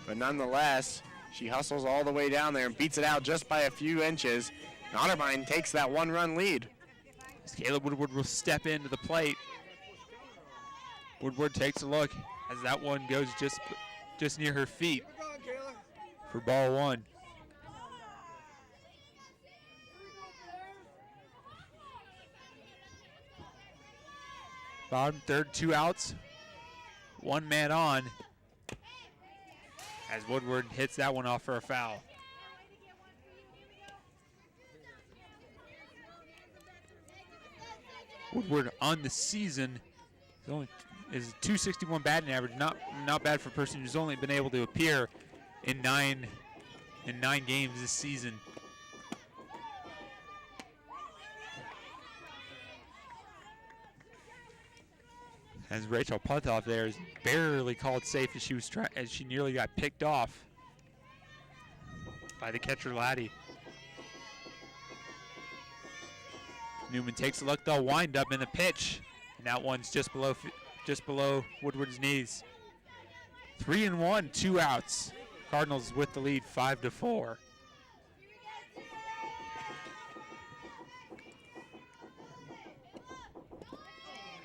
But nonetheless, she hustles all the way down there and beats it out just by a few inches. And Otterbein takes that 1-run lead. As Caleb Woodward will step into the plate. Woodward takes a look as that one goes just near her feet for ball 1. Bottom third, 2 outs, 1 man on, as Woodward hits that one off for a foul. Woodward on the season is a .261 batting average, not bad for a person who's only been able to appear in 9 games this season. As Rachel Puthoff there is barely called safe as she nearly got picked off by the catcher Laddie. Newman takes a look. They'll wind up in the pitch, and that one's just below Woodward's knees. 3-1, 2 outs. Cardinals with the lead, 5-4.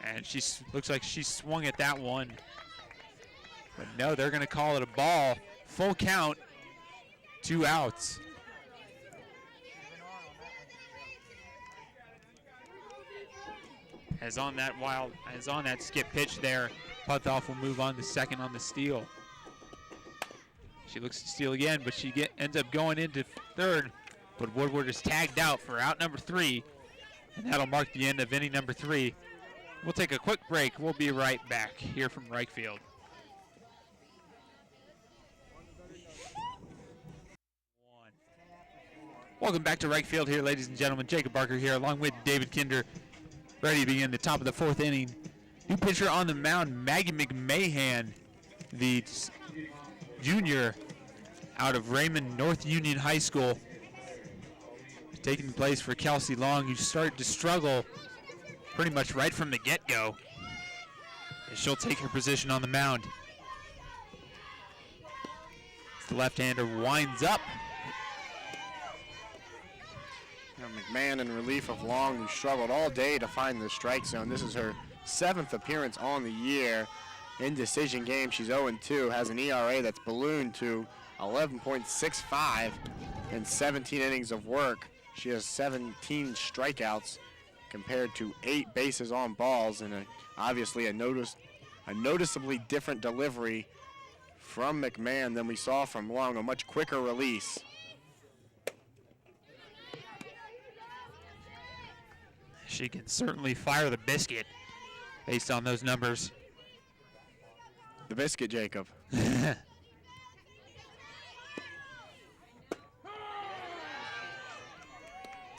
And she looks like she swung at that one. But no, they're going to call it a ball. Full count, 2 outs. As on that skip pitch there, Puthoff will move on to second on the steal. She looks to steal again, but she ends up going into third. But Woodward is tagged out for out number 3, and that'll mark the end of inning number 3. We'll take a quick break. We'll be right back here from Reichfield. Welcome back to Reichfield here, ladies and gentlemen. Jacob Barker here along with David Kinder, ready to begin the top of the 4th inning. New pitcher on the mound, Maggie McMahon, the junior out of Raymond North Union High School. Taking place for Kelsey Long, who started to struggle pretty much right from the get-go. And she'll take her position on the mound. The left-hander winds up. Now McMahon in relief of Long, who struggled all day to find the strike zone. This is her 7th appearance on the year. In decision game, she's 0-2, has an ERA that's ballooned to 11.65 in 17 innings of work. She has 17 strikeouts compared to 8 bases on balls, and obviously a noticeably different delivery from McMahon than we saw from Long, a much quicker release. She can certainly fire the biscuit based on those numbers. The biscuit, Jacob.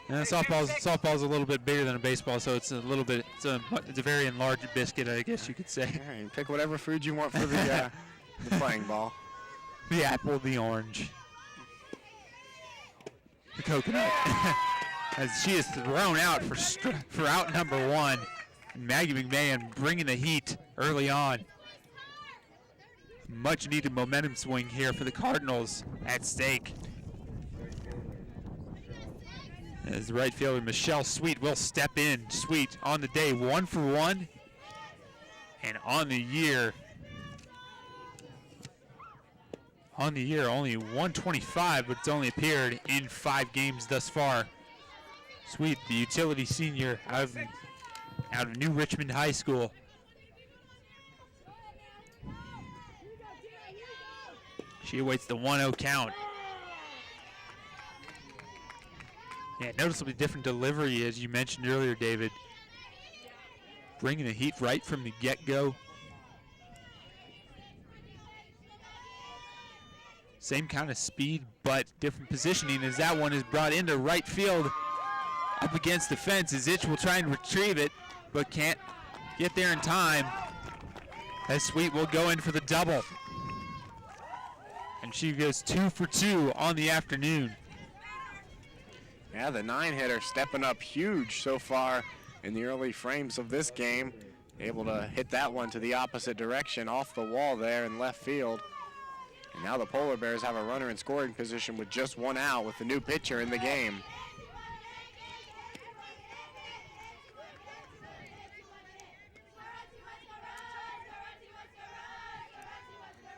And softball's a little bit bigger than a baseball, so it's a very enlarged biscuit, I guess you could say. All right, pick whatever food you want for the playing ball. The apple, the orange, the coconut. As she is thrown out for out number 1. And Maggie McMahon bringing the heat early on. Much needed momentum swing here for the Cardinals at stake. As the right fielder Michelle Sweet will step in. Sweet on the day 1 for 1. And on the year only 125, but it's only appeared in 5 games thus far. Sweet, the utility senior out of New Richmond High School. She awaits the 1-0 count. Yeah, noticeably different delivery, as you mentioned earlier, David. Bringing the heat right from the get-go. Same kind of speed, but different positioning, as that one is brought into right field up against the fence. As Itch will try and retrieve it, but can't get there in time. As Sweet will go in for the double. And she goes 2 for 2 on the afternoon. Yeah, the 9-hitter stepping up huge so far in the early frames of this game. Able to hit that one to the opposite direction off the wall there in left field. And now the Polar Bears have a runner in scoring position with just 1 out with the new pitcher in the game.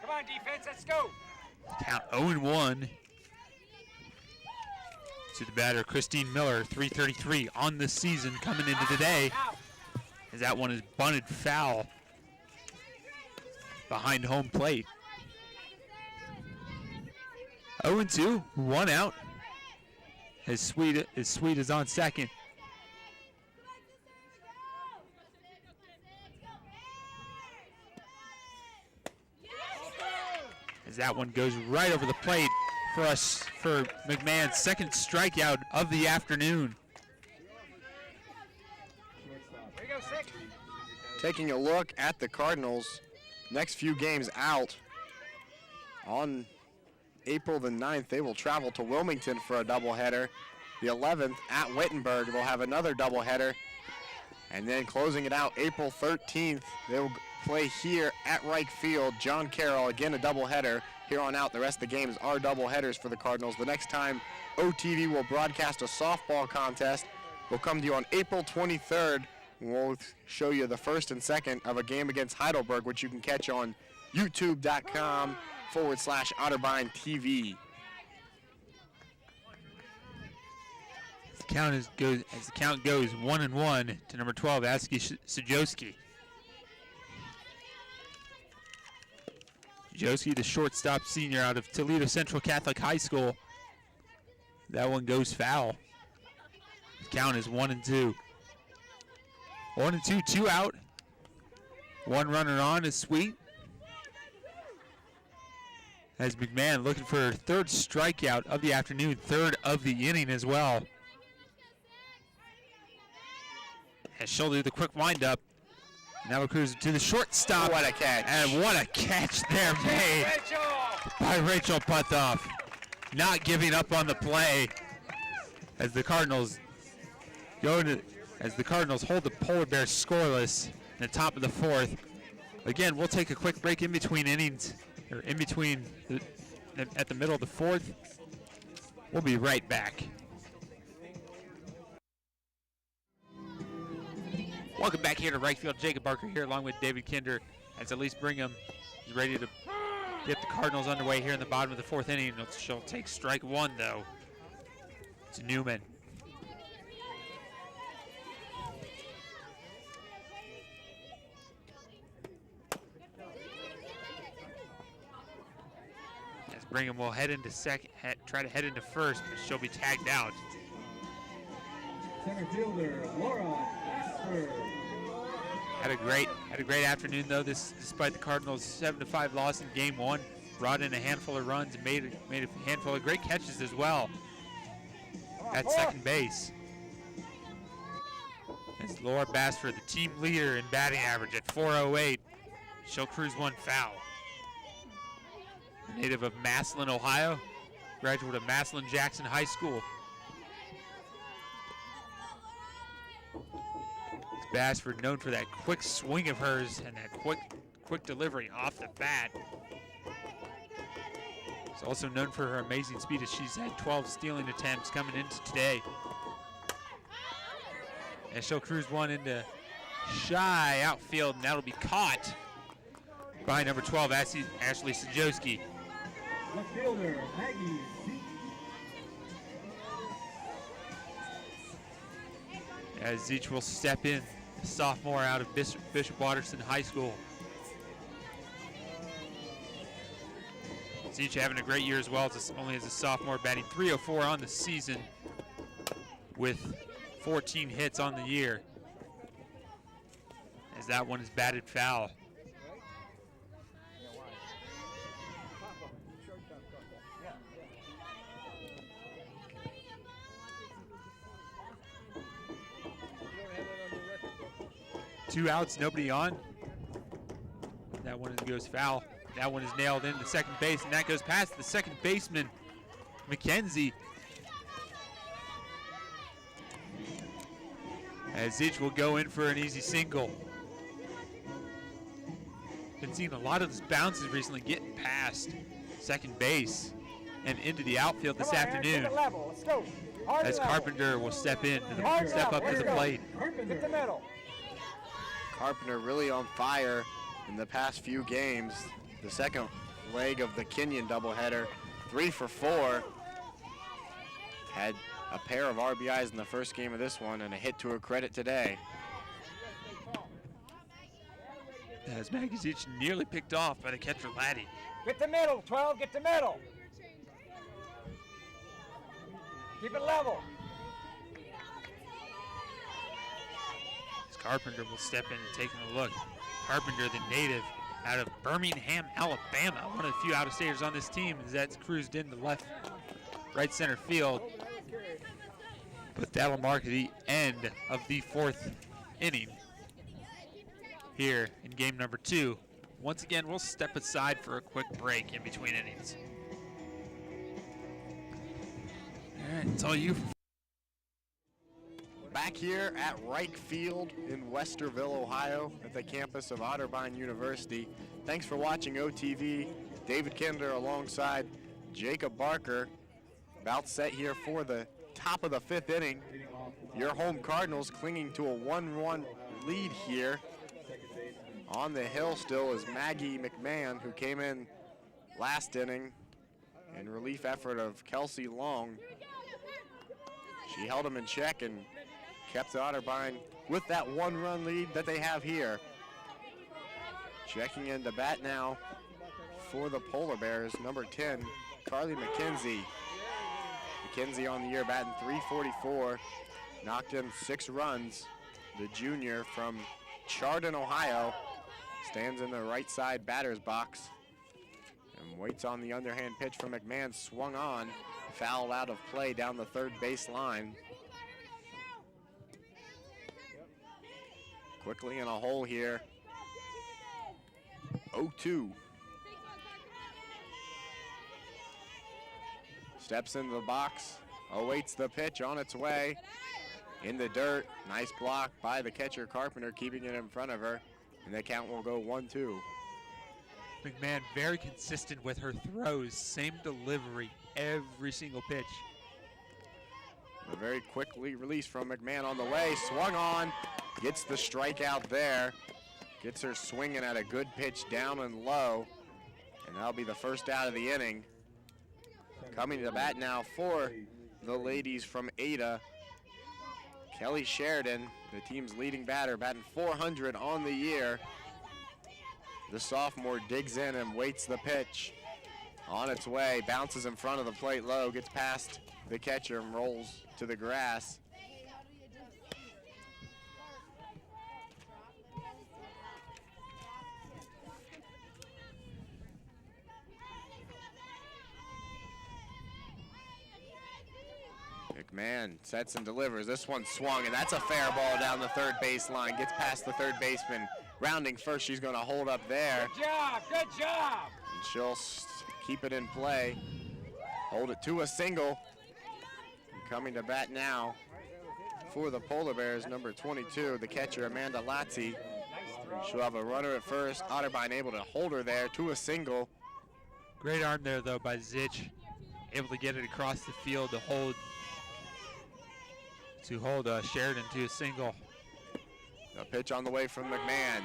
Come on, defense, let's go. Count 0-1 to the batter, Christine Miller, 333 on the season coming into today. As that one is bunted foul behind home plate. 0-2, 1 out. As Sweet is on second. As that one goes right over the plate for McMahon's second strikeout of the afternoon. Here you go, 6. Taking a look at the Cardinals' next few games out. On April the 9th, they will travel to Wilmington for a doubleheader. The 11th at Wittenberg, they'll have another doubleheader. And then closing it out, April 13th, they'll play here at Reich Field. John Carroll, again a doubleheader. Here on out, the rest of the games are doubleheaders for the Cardinals. The next time OTV will broadcast a softball contest will come to you on April 23rd. We'll show you the first and second of a game against Heidelberg, which you can catch on youtube.com/Otterbein TV. As the count goes 1-1 to number 12, Aski Sajowski. Sajowski, the shortstop senior out of Toledo Central Catholic High School. That one goes foul. The count is 1-2. 1-2, 2 out. 1 runner on is Sweet. As McMahon looking for her 3rd strikeout of the afternoon, 3rd of the inning as well. As she'll do the quick windup. Now we're cruising to the shortstop. What a catch. And what a catch there made by Rachel Puthoff. Not giving up on the play as the Cardinals hold the Polar Bears scoreless in the top of the fourth. Again, we'll take a quick break in between innings, or in between at the middle of the fourth. We'll be right back. Welcome back here to right field. Jacob Barker here along with David Kinder as Elise Brigham is ready to get the Cardinals underway here in the bottom of the fourth inning. She'll take strike one, though. It's Newman. As Brigham will head into second, try to head into first, but she'll be tagged out. Center fielder, Laura Asper. Had a great afternoon though. Despite the Cardinals' 7-5 loss in Game 1, brought in a handful of runs and made a handful of great catches as well at second base. As Laura Basford, the team leader in batting average at .408, she'll cruise one foul. Native of Massillon, Ohio, graduate of Massillon-Jackson High School. Basford known for that quick swing of hers and that quick delivery off the bat. She's also known for her amazing speed as she's had 12 stealing attempts coming into today. And she'll cruise one into shy outfield, and that'll be caught by number 12, Ashley Sajowski. Left fielder, Maggie Zeek. As Zeech will step in, sophomore out of Bishop Watterson High School. Zeech having a great year as well, only as a sophomore, batting .304 on the season with 14 hits on the year. As that one is batted foul. Two outs, nobody on. That one goes foul. That one is nailed into second base, and that goes past the second baseman, McKenzie. As Zeech will go in for an easy single. Been seeing a lot of those bounces recently getting past second base and into the outfield this afternoon. Let's go. As Carpenter will step up to the plate. Get the middle. Carpenter really on fire in the past few games. The second leg of the Kenyon doubleheader, 3 for 4. Had a pair of RBIs in the first game of this one and a hit to her credit today. As Maggie Zeech nearly picked off by the catcher Laddie. Get the middle, 12, get the middle. Keep it level. Carpenter will step in and take a look. Carpenter, the native out of Birmingham, Alabama, one of the few out-of-staters on this team, as that's cruised into right center field. But that'll mark the end of the fourth inning here in game number 2. Once again, we'll step aside for a quick break in between innings. All right, it's all you. Back here at Reich Field in Westerville, Ohio, at the campus of Otterbein University. Thanks for watching OTV. David Kinder alongside Jacob Barker. About set here for the top of the 5th inning. Your home Cardinals clinging to a 1-1 lead here. On the hill still is Maggie McMahon, who came in last inning in relief effort of Kelsey Long. She held him in check and kept Otterbein with that 1-run lead that they have here. Checking in to bat now for the Polar Bears, number 10, Carly McKenzie. McKenzie on the year batting .344, knocked in 6 runs. The junior from Chardon, Ohio, stands in the right side batter's box and waits on the underhand pitch from McMahon, swung on, fouled out of play down the third base line. Quickly in a hole here. 0-2. Steps into the box, awaits the pitch on its way. In the dirt, nice block by the catcher Carpenter, keeping it in front of her. And the count will go 1-2. McMahon very consistent with her throws, same delivery every single pitch. A very quickly released from McMahon on the way, swung on, gets the strikeout there. Gets her swinging at a good pitch down and low. And that'll be the first out of the inning. Coming to the bat now for the ladies from Ada, Kelly Sheridan, the team's leading batter, batting .400 on the year. The sophomore digs in and waits the pitch. On its way, bounces in front of the plate low, gets past the catcher and rolls to the grass. McMahon sets and delivers. This one swung, and that's a fair ball down the third baseline. Gets past the third baseman. Rounding first, she's going to hold up there. Good job, good job. And she'll keep it in play. Hold it to a single. And coming to bat now for the Polar Bears, number 22, the catcher Amanda Lazzi. She'll have a runner at first. Otterbein able to hold her there to a single. Great arm there, though, by Zich. Able to get it across the field to hold Sheridan to a single. A pitch on the way from McMahon.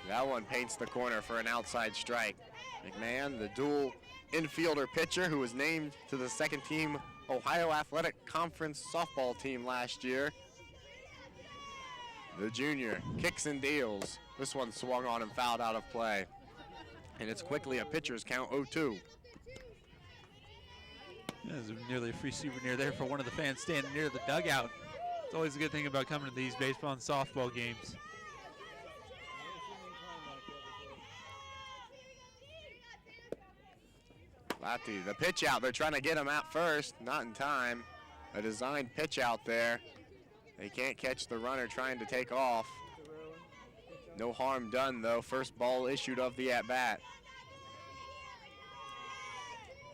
That one paints the corner for an outside strike. McMahon, the dual infielder pitcher who was named to the second team Ohio Athletic Conference softball team last year. The junior kicks and deals. This one swung on and fouled out of play. And it's quickly a pitcher's count 0-2. There's nearly a free souvenir there for one of the fans standing near the dugout. It's always a good thing about coming to these baseball and softball games. Lati, the pitch out. They're trying to get him out first. Not in time. A designed pitch out there. They can't catch the runner trying to take off. No harm done, though. First ball issued of the at-bat.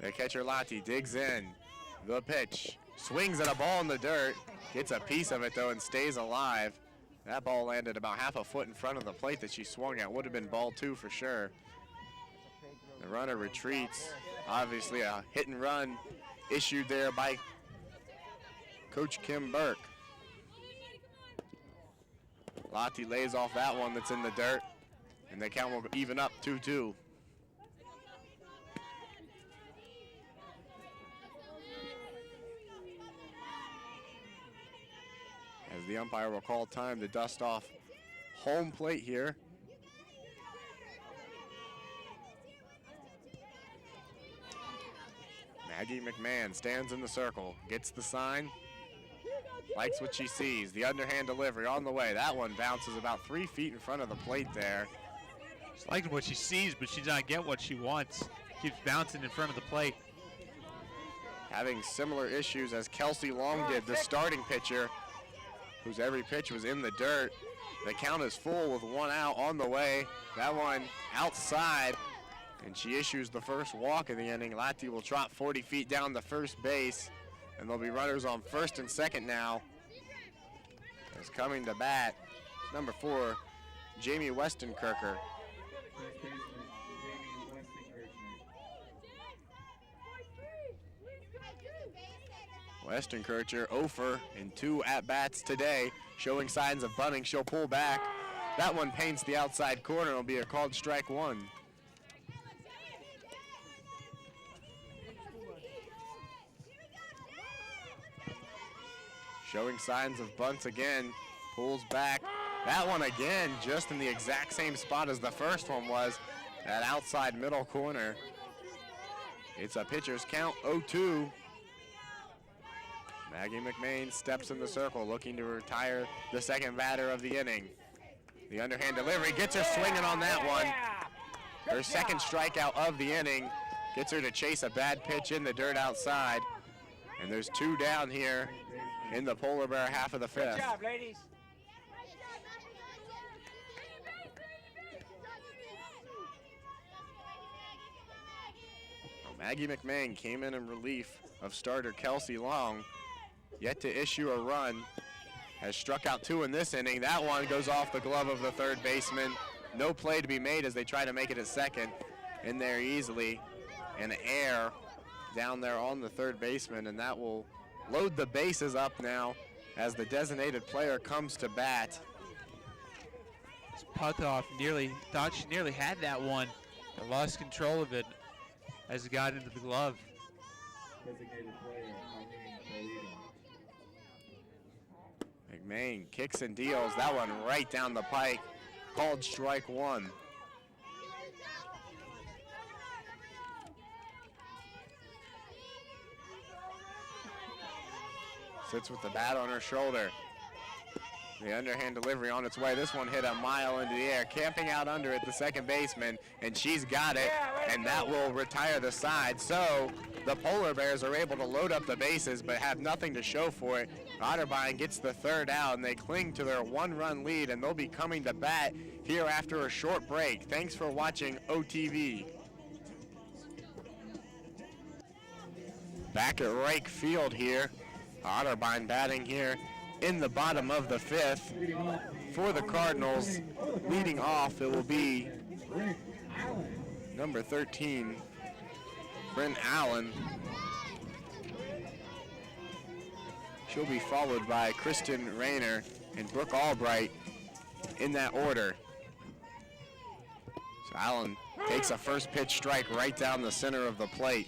The catcher Lati digs in. The pitch. Swings at a ball in the dirt. Gets a piece of it, though, and stays alive. That ball landed about half a foot in front of the plate that she swung at. Would have been ball 2 for sure. The runner retreats. Obviously a hit and run issued there by Coach Kim Burke. Lati lays off that one that's in the dirt, and the count will even up 2-2. As the umpire will call time to dust off home plate here. Maggie McMahon stands in the circle, gets the sign, likes what she sees. The underhand delivery on the way. That one bounces about 3 feet in front of the plate there. She's liking what she sees, but she does not get what she wants. Keeps bouncing in front of the plate. Having similar issues as Kelsey Long did, the starting pitcher, whose every pitch was in the dirt. The count is full with 1 out on the way. That one outside, and she issues the first walk of the inning. Lati will trot 40 feet down the first base, and there'll be runners on first and second now. As coming to bat, number 4, Jamie Westenkircher. First baseman, Jamie Westenkircher. Westenkircher 0 for in 2 at-bats today, showing signs of bunting. She'll pull back. That one paints the outside corner. It'll be a called strike 1. Showing signs of bunts again, pulls back. That one again, just in the exact same spot as the first one was, that outside middle corner. It's a pitcher's count, 0-2. Maggie McMahon steps in the circle, looking to retire the second batter of the inning. The underhand delivery gets her swinging on that one. Her second strikeout of the inning gets her to chase a bad pitch in the dirt outside. And there's 2 down here in the Polar Bear half of the 5th. Good job, ladies. Maggie McMahon came in relief of starter Kelsey Long, yet to issue a run. Has struck out 2 in this inning. That one goes off the glove of the third baseman. No play to be made as they try to make it a second. In there easily, and air down there on the third baseman, and that will load the bases up now as the designated player comes to bat. Putoff thought she nearly had that one, but lost control of it as it got into the glove. Designated player, McMahon kicks and deals that one right down the pike, called strike 1. Sits with the bat on her shoulder. The underhand delivery on its way. This one hit a mile into the air, camping out under it, the second baseman, and she's got it, and that will retire the side. So the Polar Bears are able to load up the bases, but have nothing to show for it. Otterbein gets the third out, and they cling to their 1-run lead, and they'll be coming to bat here after a short break. Thanks for watching OTV. Back at Reich Field here. Otterbein batting here in the bottom of the 5th for the Cardinals. Leading off, it will be number 13, Bryn Allen. She'll be followed by Kristen Rayner and Brooke Albright in that order. So Allen takes a first pitch strike right down the center of the plate.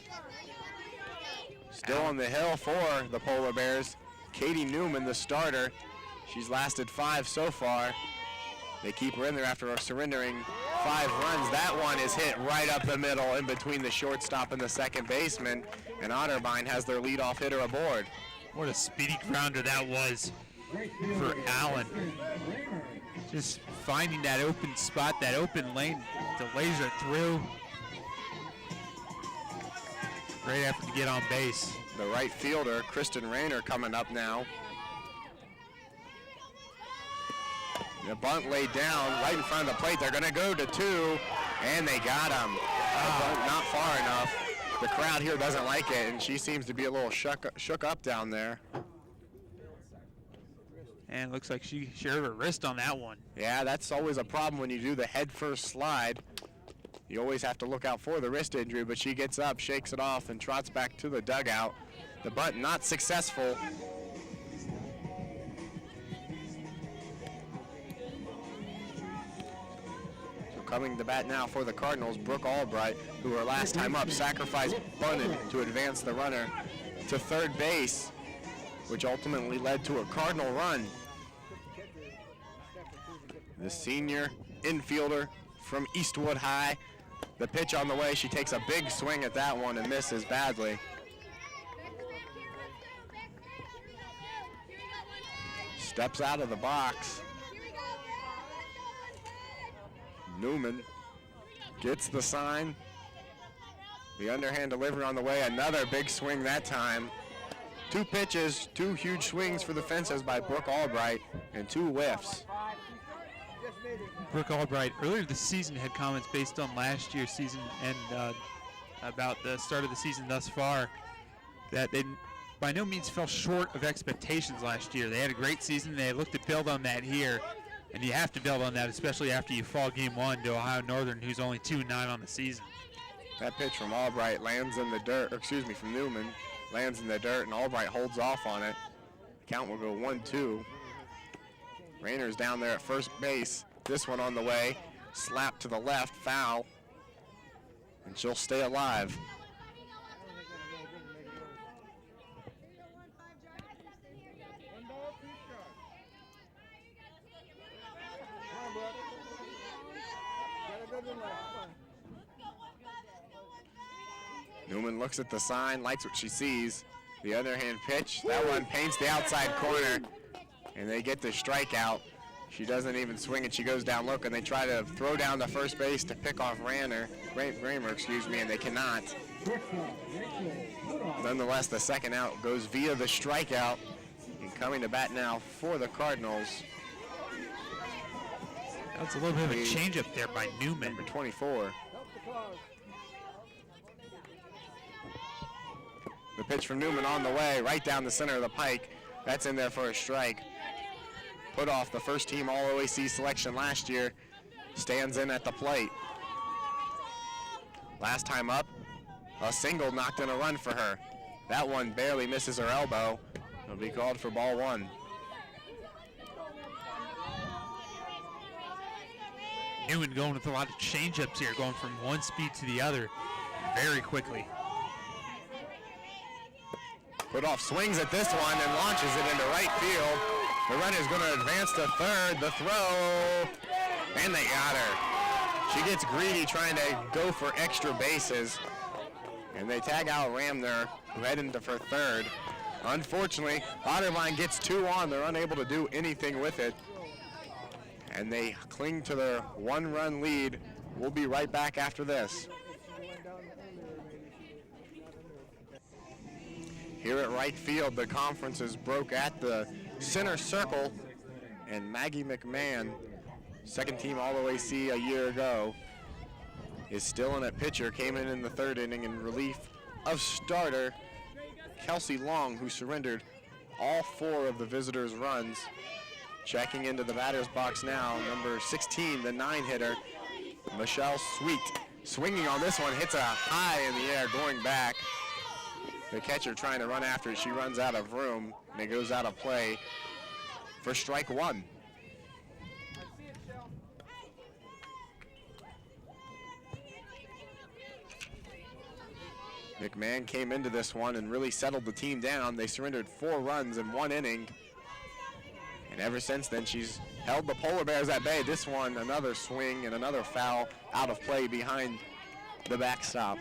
Still on the hill for the Polar Bears, Katie Newman, the starter. She's lasted 5 so far. They keep her in there after surrendering 5 runs. That one is hit right up the middle in between the shortstop and the second baseman, and Otterbein has their leadoff hitter aboard. What a speedy grounder that was for Allen. Just finding that open spot, that open lane to laser through. Great effort to get on base. The right fielder, Kristen Rayner, coming up now. The bunt laid down right in front of the plate. They're going to go to 2, and they got him. Not far enough. The crowd here doesn't like it, and she seems to be a little shook up down there. And it looks like she hurt her wrist on that one. Yeah, that's always a problem when you do the head first slide. You always have to look out for the wrist injury, but she gets up, shakes it off, and trots back to the dugout. The bunt not successful. So coming to bat now for the Cardinals, Brooke Albright, who were last time up, sacrificed bunted to advance the runner to third base, which ultimately led to a Cardinal run. The senior infielder from Eastwood High. The pitch on the way, she takes a big swing at that one and misses badly. Steps out of the box. Newman gets the sign. The underhand delivery on the way, another big swing that time. 2 pitches, 2 huge swings for the fences by Brooke Albright, and 2 whiffs. Brooke Albright earlier this season had comments based on last year's season and about the start of the season thus far that they by no means fell short of expectations last year. They had a great season. They looked to build on that here, and you have to build on that, especially after you fall game 1 to Ohio Northern, who's only 2-9 on the season. That pitch from Albright lands in the dirt, from Newman, lands in the dirt, and Albright holds off on it. Count will go 1-2. Rayner's down there at first base. This one on the way, slap to the left, foul, and she'll stay alive. Newman looks at the sign, likes what she sees. The underhand pitch, that one paints the outside corner, and they get the strikeout. She doesn't even swing it. She goes down look, and they try to throw down the first base to pick off Raymer, and they cannot. Nonetheless, the second out goes via the strikeout. And coming to bat now for the Cardinals. That's a little bit of a changeup there by Newman. Number 24. The pitch from Newman on the way, right down the center of the pike. That's in there for a strike. Put off the first team All-OAC selection last year. Stands in at the plate. Last time up, a single knocked in a run for her. That one barely misses her elbow. It'll be called for ball one. Newman going with a lot of change-ups here, going from one speed to the other very quickly. Put off swings at this one and launches it into right field. The runner's going to advance to third. The throw, and they got her. She gets greedy trying to go for extra bases, and they tag out Ramner, who head into for third. Unfortunately, Otterbein gets 2 on. They're unable to do anything with it, and they cling to their 1-run lead. We'll be right back after this. Here at right field, the conferences broke at the center circle, and Maggie McMahon, second team All-OAC a year ago, is still in at pitcher, came in the third inning in relief of starter Kelsey Long, who surrendered all 4 of the visitors' runs. Checking into the batter's box now, number 16, the 9-hitter, Michelle Sweet. Swinging on this one, hits a high in the air, going back. The catcher trying to run after it. She runs out of room, and it goes out of play for strike 1. McMahon came into this one and really settled the team down. They surrendered 4 runs in 1 inning. And ever since then, she's held the Polar Bears at bay. This one, another swing and another foul out of play behind the backstop.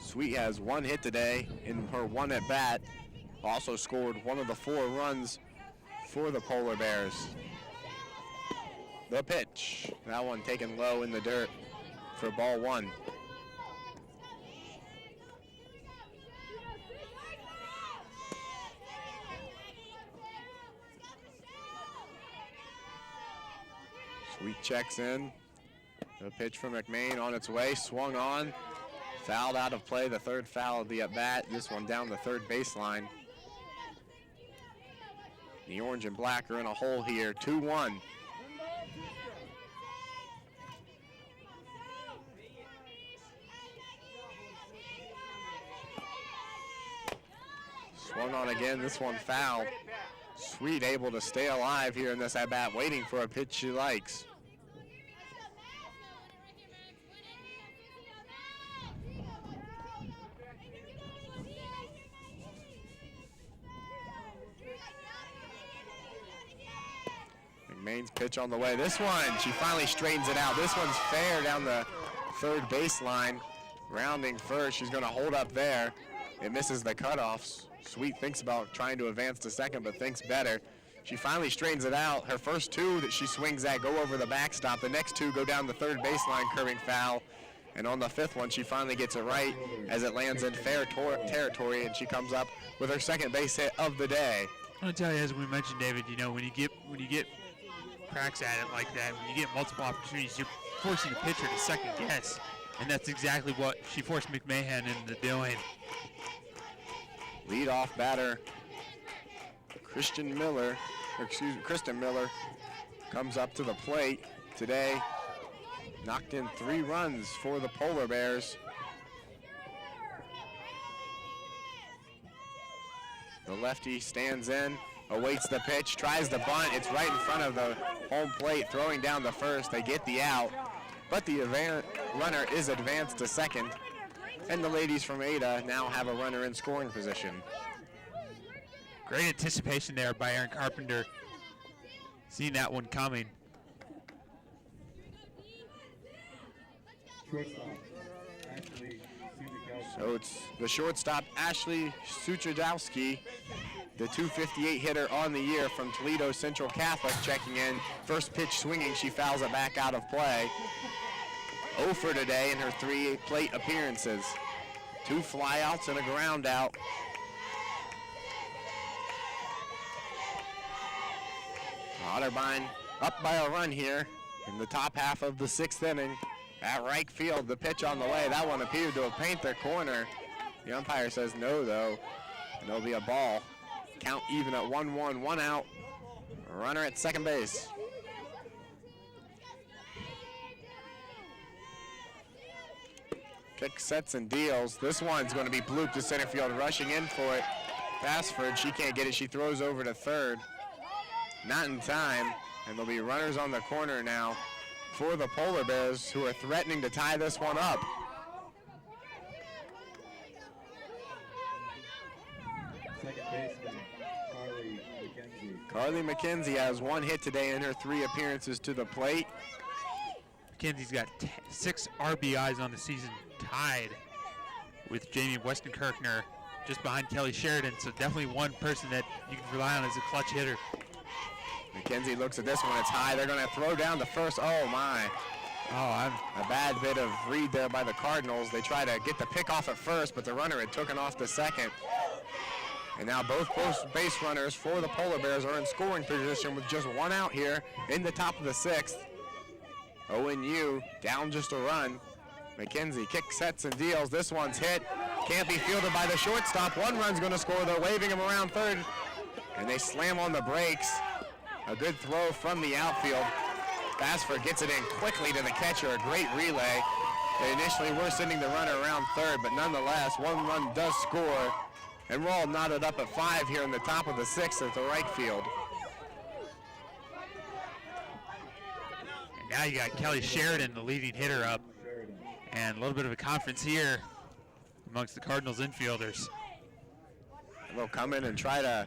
Sweet has 1 hit today in her 1 at bat. Also scored 1 of the 4 runs for the Polar Bears. The pitch, that one taken low in the dirt for ball 1. Sweet checks in. The pitch from McMahon on its way, swung on, fouled out of play, the 3rd foul of the at-bat. This one down the 3rd baseline. The orange and black are in a hole here, 2-1. Swung on again, this one foul. Sweet able to stay alive here in this at-bat, waiting for a pitch she likes. McMahon's pitch on the way. This one, she finally straightens it out. This one's fair down the 3rd baseline. Rounding first, she's going to hold up there. It misses the cutoffs. Sweet thinks about trying to advance to second, but thinks better. She finally straightens it out. Her first 2 that she swings at go over the backstop. The next 2 go down the 3rd baseline, curving foul. And on the 5th one, she finally gets it right as it lands in fair territory, and she comes up with her 2nd base hit of the day. I want to tell you, as we mentioned, David, you know, when you get cracks at it like that, when you get multiple opportunities, you're forcing the pitcher to second guess. And that's exactly what she forced McMahon into doing. Leadoff batter, Kristen Miller comes up to the plate today. Knocked in 3 runs for the Polar Bears. The lefty stands in, awaits the pitch, tries the bunt. It's right in front of the home plate, throwing down the first. They get the out, but the runner is advanced to second. And the ladies from Ada now have a runner in scoring position. Great anticipation there by Aaron Carpenter. Seeing that one coming. So it's the shortstop, Ashley Suchodowski, the .258 hitter on the year from Toledo Central Catholic, checking in. First pitch swinging, she fouls it back out of play. 0 for today in her 3 plate appearances. 2 flyouts and a ground out. Otterbein up by a run here in the top half of the 6th inning. At right field, the pitch on the way. That one appeared to have painted the corner. The umpire says no, though, and it'll be a ball. Count even at 1-1, 1 out. Runner at second base. Kick sets and deals. This one's going to be blooped to center field, rushing in for it. Bassford, she can't get it. She throws over to third. Not in time, and there'll be runners on the corner now for the Polar Bears, who are threatening to tie this one up. Second baseman, Carly McKenzie. Carly McKenzie has one hit today in her 3 appearances to the plate. McKenzie's got 6 RBIs on the season, tied with Jamie Westenkirchner, just behind Kelly Sheridan. So definitely one person that you can rely on as a clutch hitter. McKenzie looks at this one. It's high. They're going to throw down the first. Oh, my. A bad bit of read there by the Cardinals. They try to get the pick off at first, but the runner had taken off the second. And now both base runners for the Polar Bears are in scoring position with just 1 out here in the top of the 6th. ONU down just a run. McKenzie kick sets and deals. This one's hit. Can't be fielded by the shortstop. 1 run's going to score. They're waving him around third. And they slam on the brakes. A good throw from the outfield. Bassford gets it in quickly to the catcher. A great relay. They initially were sending the runner around third, but nonetheless, 1 run does score. And we're all knotted up at 5 here in the top of the 6th at the right field. And now you got Kelly Sheridan, the leading hitter, up. And a little bit of a conference here amongst the Cardinals infielders. They'll come in and try to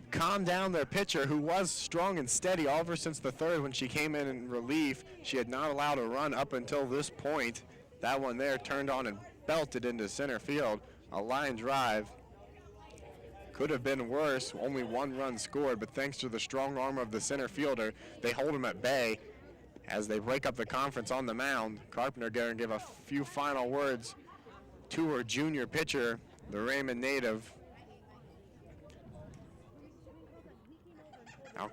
calm down their pitcher, who was strong and steady all ever since the 3rd when she came in relief. She had not allowed a run up until this point. That one there turned on and belted into center field. A line drive. Could have been worse. Only 1 run scored, but thanks to the strong arm of the center fielder, they hold him at bay as they break up the conference on the mound. Carpenter going to give a few final words to her junior pitcher, the Raymond native. Now,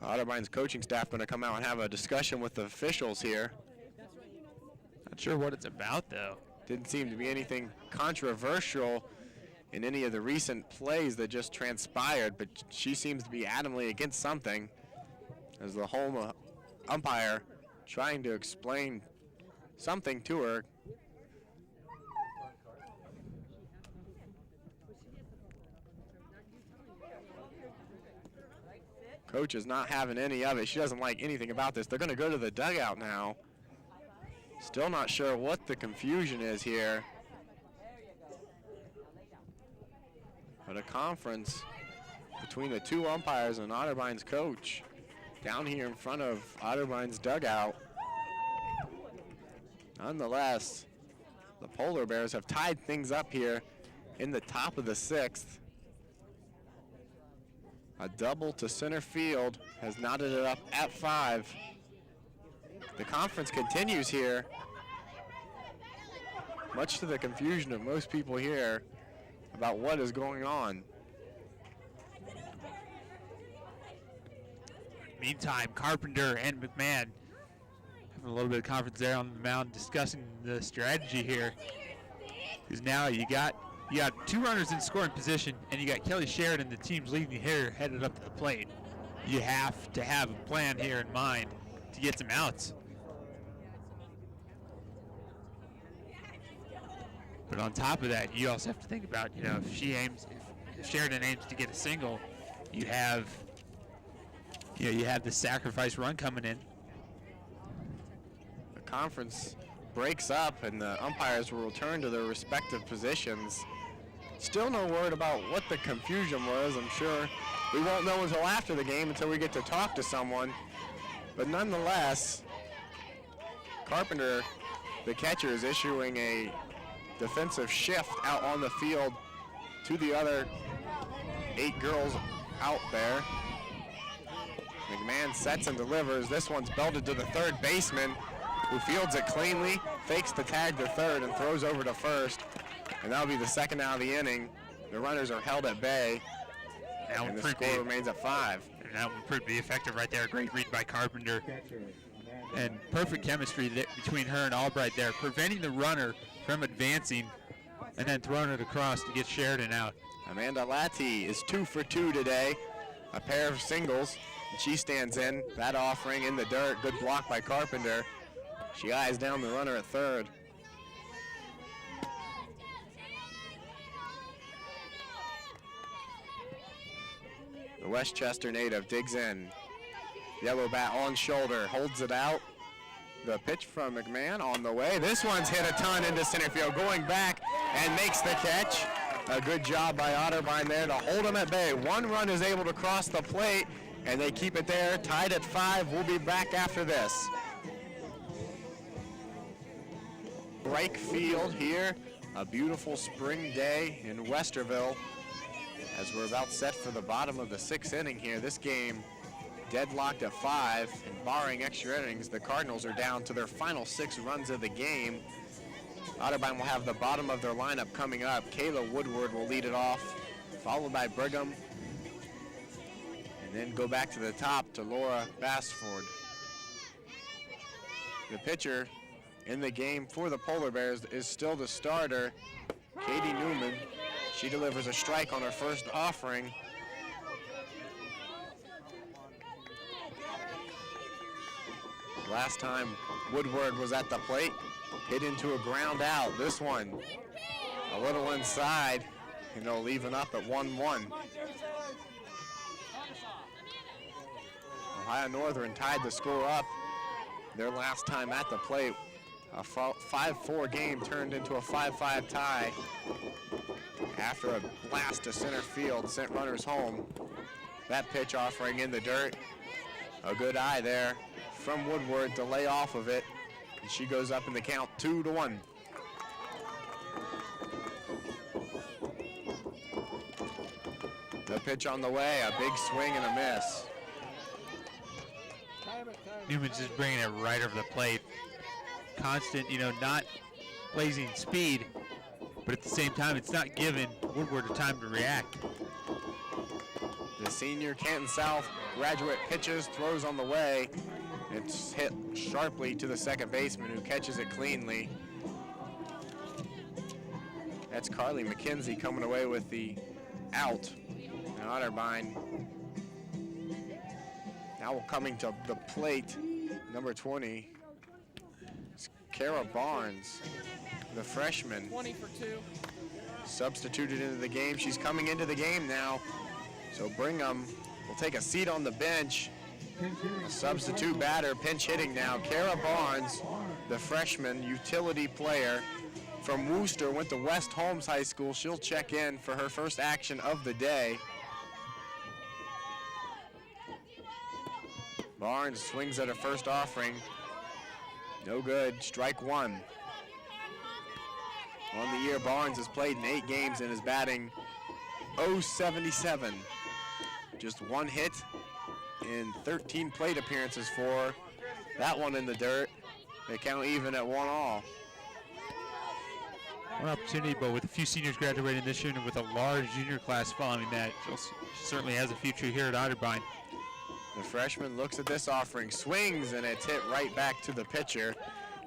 Otterbeин's coaching staff going to come out and have a discussion with the officials here. Not sure what it's about, though. Didn't seem to be anything controversial in any of the recent plays that just transpired, but she seems to be adamantly against something as the home umpire trying to explain something to her. Coach is not having any of it. She doesn't like anything about this. They're going to go to the dugout now. Still not sure what the confusion is here. But a conference between the 2 umpires and Otterbeин's coach down here in front of Otterbeин's dugout. Nonetheless, the Polar Bears have tied things up here in the top of the 6th. A double to center field has knotted it up at 5. The conference continues here, much to the confusion of most people here about what is going on. Meantime, Carpenter and McMahon having a little bit of conference there on the mound discussing the strategy here. Because now you got 2 runners in scoring position, and you got Kelly Sheridan, the team's leading hitter, headed up to the plate. You have to have a plan here in mind to get some outs. But on top of that, you also have to think about, if Sheridan aims to get a single, you have the sacrifice run coming in. The conference breaks up and the umpires will return to their respective positions. Still no word about what the confusion was. I'm sure we won't know until after the game, until we get to talk to someone. But nonetheless, Carpenter, the catcher, is issuing a defensive shift out on the field to the other 8 girls out there. McMahon sets and delivers. This one's belted to the third baseman, who fields it cleanly, fakes the tag to third, and throws over to first. And that'll be the 2nd out of the inning. The runners are held at bay, and the score remains at 5. And that one proved to be effective right there. Great read by Carpenter. Catcher on and perfect chemistry between her and Albright there, preventing the runner from advancing and then throwing it across to get Sheridan out. Amanda Latty is 2 for 2 today. A pair of singles. She stands in. That offering in the dirt. Good block by Carpenter. She eyes down the runner at third. The Westchester native digs in. Yellow bat on shoulder, holds it out. The pitch from McMahon on the way. This one's hit a ton into center field, going back and makes the catch. A good job by Otterbein there to hold him at bay. One run is able to cross the plate, and they keep it there, tied at 5. We'll be back after this. Break field here, a beautiful spring day in Westerville as we're about set for the bottom of the 6th inning here. This game deadlocked at 5, and barring extra innings, the Cardinals are down to their final 6 runs of the game. Otterbein will have the bottom of their lineup coming up. Kayla Woodward will lead it off, followed by Brigham, and then go back to the top to Laura Bassford. The pitcher in the game for the Polar Bears is still the starter, Katie Newman. She delivers a strike on her first offering. Last time Woodward was at the plate, hit into a ground out. This one a little inside, and they'll leave it up at 1-1. Ohio Northern tied the score up their last time at the plate. A 5-4 game turned into a 5-5 tie after a blast to center field sent runners home. That pitch offering in the dirt. A good eye there from Woodward to lay off of it. And she goes up in the count 2-1. The pitch on the way, a big swing and a miss. Newman's just bringing it right over the plate. Constant, not blazing speed, but at the same time, it's not giving Woodward a time to react. The senior Canton South graduate pitches, throws on the way. It's hit sharply to the second baseman, who catches it cleanly. That's Carly McKenzie coming away with the out. And Otterbein now coming to the plate, number 20. Kara Barnes, the freshman, 20 for 2. substituted into the game. She's coming into the game now. So Brigham will take a seat on the bench. A substitute batter, pinch hitting now. Kara Barnes, the freshman utility player from Worcester, went to West Holmes High School. She'll check in for her first action of the day. Barnes swings at her first offering. No good, strike 1. On the year, Barnes has played in 8 games and is batting .077. Just 1 hit in 13 plate appearances for her. That one in the dirt. They count even at 1-all. One opportunity, but with a few seniors graduating this year and with a large junior class following that, she certainly has a future here at Otterbein. The freshman looks at this offering, swings, and it's hit right back to the pitcher,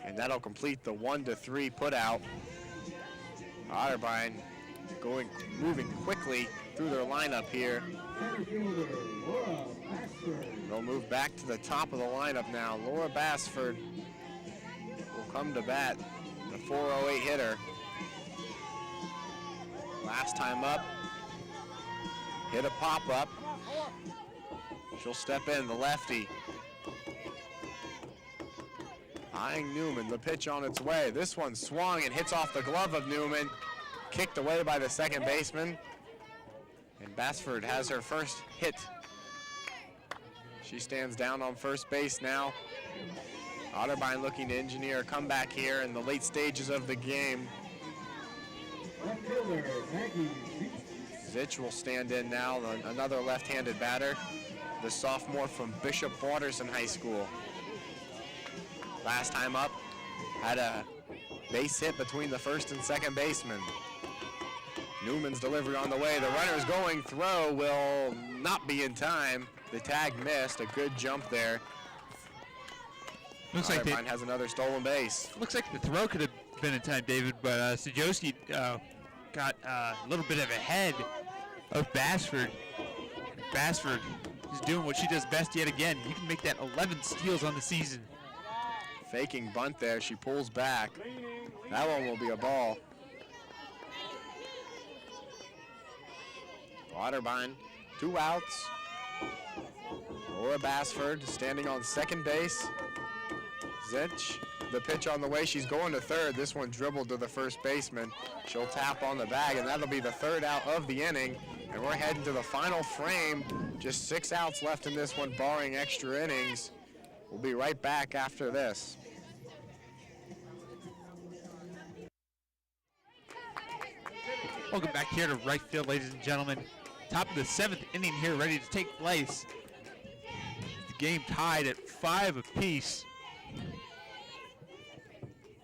and that'll complete the 1-3 put out. Otterbein moving quickly through their lineup here. They'll move back to the top of the lineup now. Laura Bassford will come to bat, the 408 hitter. Last time up, hit a pop-up. She'll step in, the lefty. Eyeing Newman, the pitch on its way. This one swung and hits off the glove of Newman. Kicked away by the second baseman. And Bassford has her first hit. She stands down on first base now. Otterbein looking to engineer a comeback here in the late stages of the game. Zitch will stand in now, another left-handed batter. The sophomore from Bishop Watterson High School. Last time up, had a base hit between the first and second baseman. Newman's delivery on the way. The runner's going, throw will not be in time. The tag missed, a good jump there. Looks like Otterbein has another stolen base. looks like the throw could have been in time, David, but Sajowski got a little bit of ahead of Bassford. Bassford is doing what she does best yet again. You can make that 11 steals on the season. Faking bunt there. She pulls back. That one will be a ball. Otterbein, 2 outs. Laura Bassford standing on second base. Zinch, the pitch on the way. She's going to third. This one dribbled to the first baseman. She'll tap on the bag, and that'll be the 3rd out of the inning. And we're heading to the final frame. Just 6 outs left in this one, barring extra innings. We'll be right back after this. Welcome back here to right field, ladies and gentlemen. Top of the 7th inning here, ready to take place. The game tied at 5 apiece.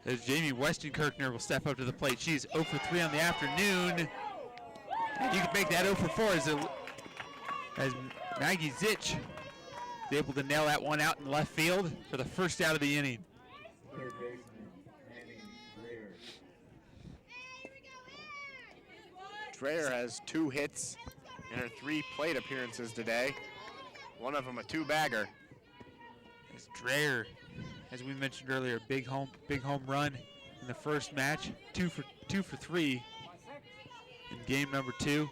As Jamie Westenkirchner will step up to the plate. She's 0 for 3 on the afternoon. And you can make that 0 for 4 as Maggie Zitch is able to nail that one out in left field for the 1st out of the inning. Third baseman, Annie Dreyer. Dreyer has 2 hits in her 3 plate appearances today. One of them a 2-bagger. As Dreyer, as we mentioned earlier, big home run in the first match. 2 for 3 in game number 2.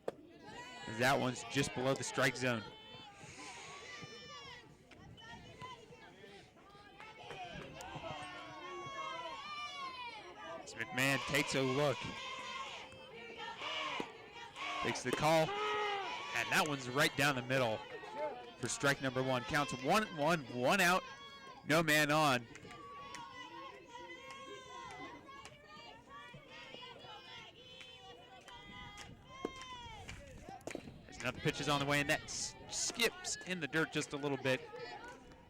As that one's just below the strike zone. As McMahon takes a look. Takes the call, and that one's right down the middle for strike number 1. Counts 1-1, 1 out, no man on. There's another pitch is on the way, and that skips in the dirt just a little bit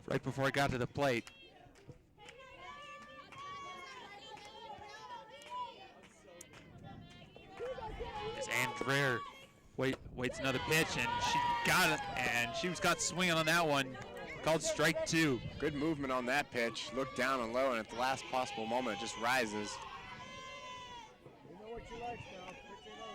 right before it got to the plate. As Andrea waits another pitch, and she got it, and she was caught swinging on that one. Called strike 2. Good movement on that pitch. Looked down and low, and at the last possible moment, it just rises. You know what you like now. Pitch another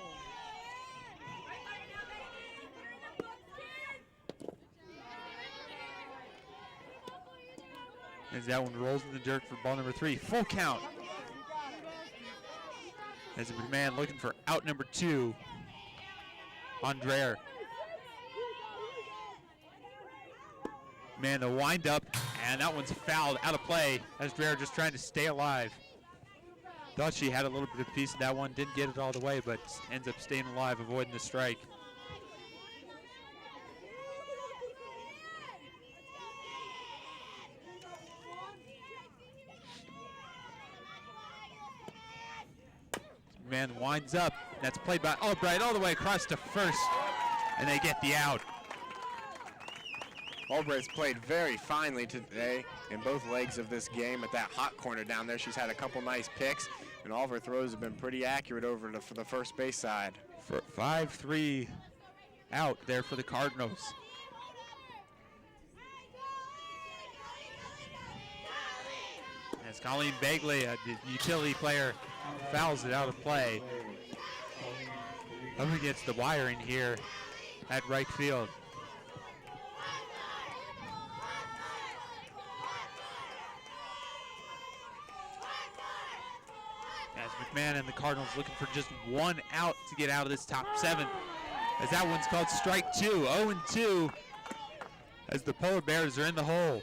one. As that one rolls in the dirt for ball number 3. Full count. As McMahon looking for out number 2 on Dreyer. Man, the wind up, and that one's fouled out of play as Dreyer just trying to stay alive. Thought she had a little bit of piece of that one, didn't get it all the way, but ends up staying alive, avoiding the strike. Man winds up. That's played by Albright all the way across to first, and they get the out. Albright's played very finely today in both legs of this game at that hot corner down there. She's had a couple nice picks, and all of her throws have been pretty accurate over for the first base side. For 5-3 out there for the Cardinals. As Colleen Bagley, the utility player, fouls it out of play. Up against the wiring here at right field. As McMahon and the Cardinals looking for just 1 out to get out of this top 7. As that one's called strike 2, 0-2, as the Polar Bears are in the hole.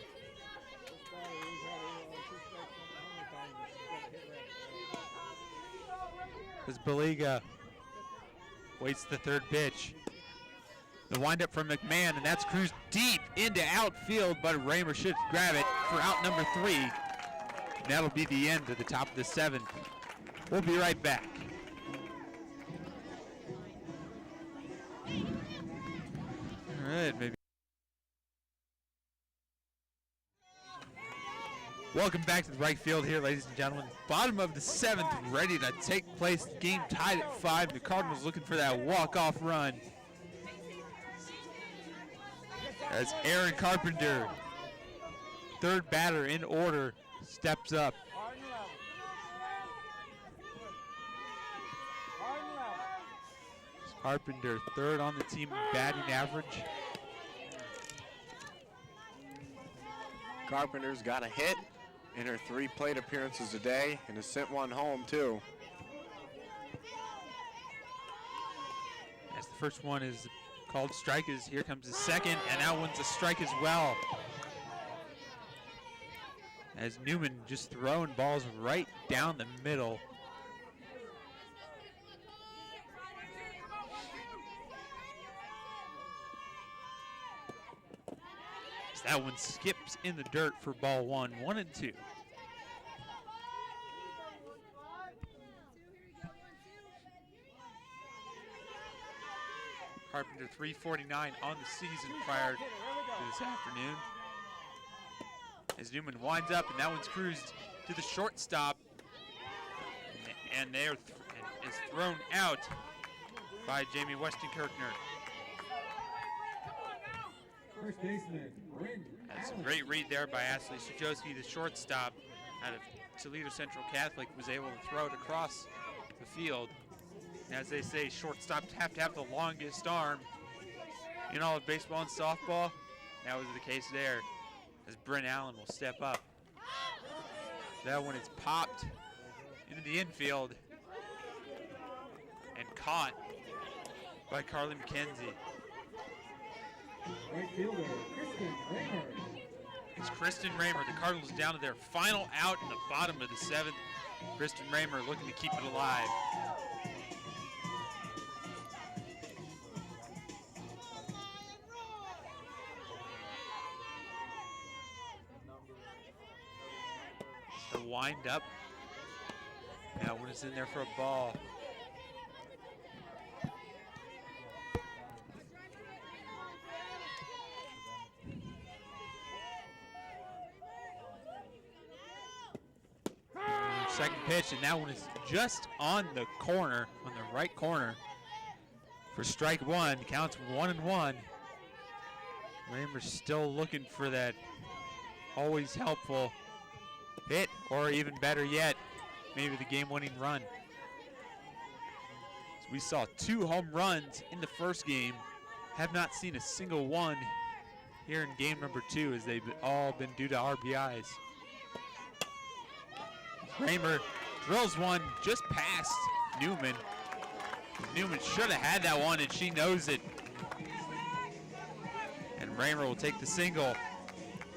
As Baliga waits the 3rd pitch. The windup from McMahon, and that's cruised deep into outfield, but Raymer should grab it for out number 3. And that'll be the end of the top of the 7th. We'll be right back. All right, maybe. Welcome back to the right field here, ladies and gentlemen. Bottom of the 7th, ready to take place. Game tied at 5. The Cardinals looking for that walk-off run. As Aaron Carpenter, third batter in order steps up. Carpenter, third on the team in batting average. Carpenter's got a hit in her 3 plate appearances today and has sent one home too. As the first one is called strike, as here comes the second, and that one's a strike as well. As Newman just throwing balls right down the middle. As that one skips in the dirt for ball 1, 1-2. Carpenter 349 on the season prior to this afternoon. As Newman winds up, and that one's cruised to the shortstop, and is thrown out by Jamie Weston-Kirkner. First baseman, Bryn That's a Allen. great read there by Ashley Sajowski, the shortstop out of Toledo Central Catholic, was able to throw it across the field. As they say, shortstops have to have the longest arm in all of baseball and softball. That was the case there, as Bryn Allen will step up. That one is popped into the infield and caught by Carly McKenzie. Right fielder, Kristen Raymer. It's Kristen Raymer. The Cardinals down to their final out in the bottom of the 7th. Kristen Raymer looking to keep it alive. The wind up. That one is in there for a ball. Second pitch, and that one is just on the corner, on the right corner for strike 1. Counts 1-1. Raymer's still looking for that always helpful hit, or even better yet, maybe the game-winning run. So we saw 2 home runs in the first game, have not seen a single one here in game number 2, as they've all been due to RBIs. Raymer drills one just past Newman. Newman should have had that one, and she knows it. And Raymer will take the single.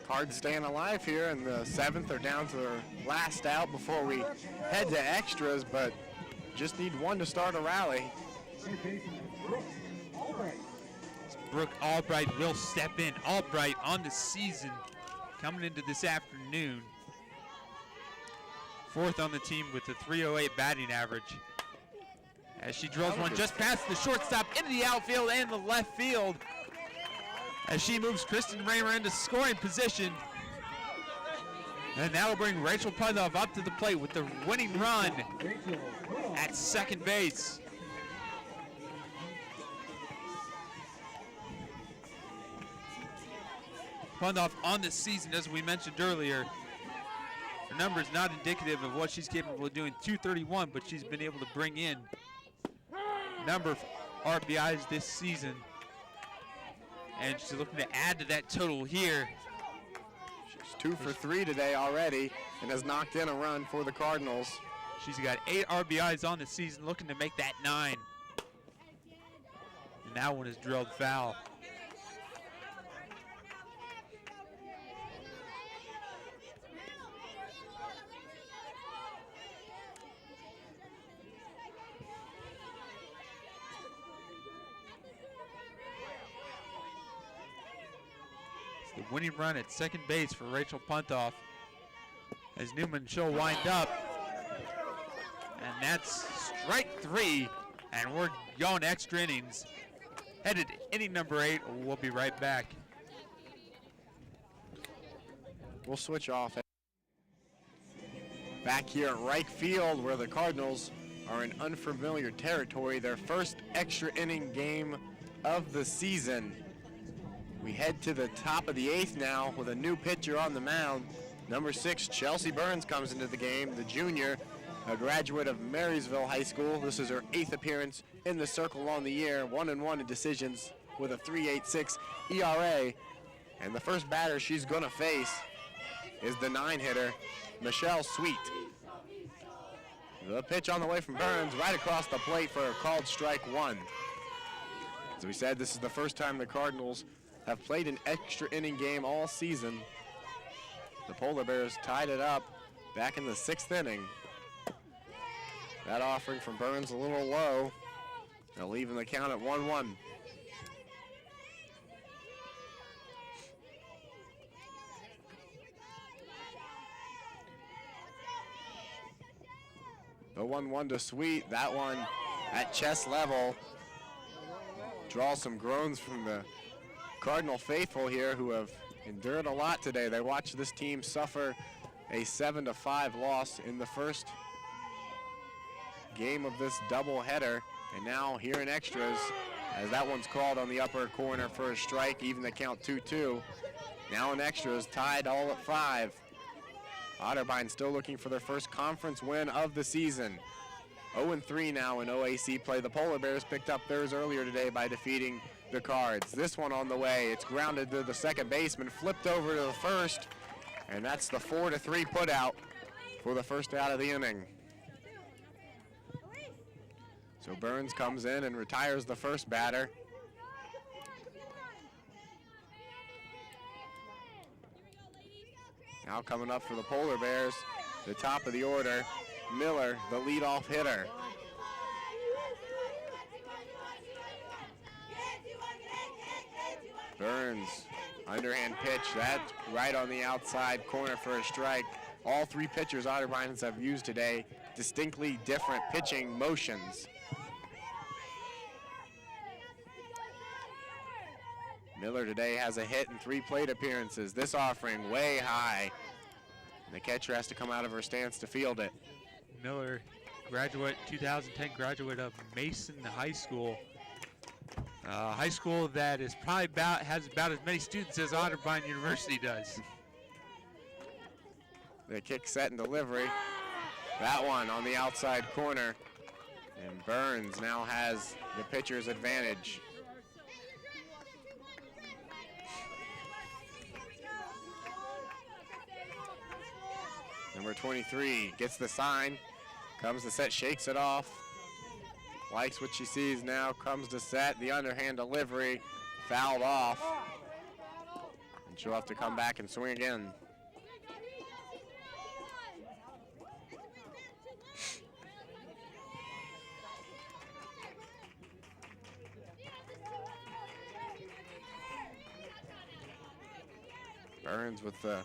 Cards staying alive here in the 7th. They're down to their last out before we head to extras, but just need one to start a rally. Third baseman, Brooke Albright. Brooke Albright will step in. Albright on the season coming into this afternoon. 4th on the team with a 308 batting average. As she drills one just past the shortstop into the outfield and the left field. As she moves Kristen Raymer into scoring position. And that will bring Rachel Pudloff up to the plate with the winning run Rachel Pudloff. at second base. Pudloff on the season, as we mentioned earlier. Her number is not indicative of what she's capable of doing, 231, but she's been able to bring in a number of RBIs this season. And she's looking to add to that total here. She's 2 for 3 today already and has knocked in a run for the Cardinals. She's got 8 RBIs on the season, looking to make that 9. And that one is drilled foul. The winning run at second base for Rachel Puntoff, as Newman she'll wind up, and that's strike 3, and we're going extra innings. Headed to inning number 8. We'll be right back. We'll switch off. Back here at right field, where the Cardinals are in unfamiliar territory, their first extra inning game of the season. We head to the top of the 8th now with a new pitcher on the mound. Number 6, Chelsea Burns comes into the game, the junior, a graduate of Marysville High School. This is her 8th appearance in the circle on the year, 1-1 in decisions with a 3.86 ERA. And the first batter she's gonna face is the 9-hitter, Michelle Sweet. The pitch on the way from Burns, right across the plate for a called strike 1. As we said, this is the first time the Cardinals have played an extra inning game all season. The Polar Bears tied it up back in the 6th inning. That offering from Burns a little low. They're leaving the count at 1-1. The 1-1 to Sweet. That one at chest level. Draws some groans from the Cardinal faithful here who have endured a lot today. They watched this team suffer a 7-5 loss in the first game of this doubleheader, and now here in extras, as that one's called on the upper corner for a strike, even the count 2-2. Now in extras, tied all at 5. Otterbein still looking for their first conference win of the season. 0-3 now in OAC play. The Polar Bears picked up theirs earlier today by defeating the Cards. This one on the way. It's grounded to the second baseman, flipped over to the first, and that's the 4-3 put out for the first out of the inning. So Burns comes in and retires the first batter. Now coming up for the Polar Bears, the top of the order, Miller, the leadoff hitter. Burns, underhand pitch, that's right on the outside corner for a strike. All 3 pitchers Otterbeins have used today, distinctly different pitching motions. Miller today has a hit and 3 plate appearances. This offering way high. The catcher has to come out of her stance to field it. Miller, graduate, 2010 graduate of Mason High School. High school that is probably has about as many students as Otterbein University does. The kick, set, and delivery. That one on the outside corner. And Burns now has the pitcher's advantage. Number 23 gets the sign, comes to set, shakes it off. Likes what she sees now, comes to set, the underhand delivery, fouled off. And she'll have to come back and swing again. Burns with the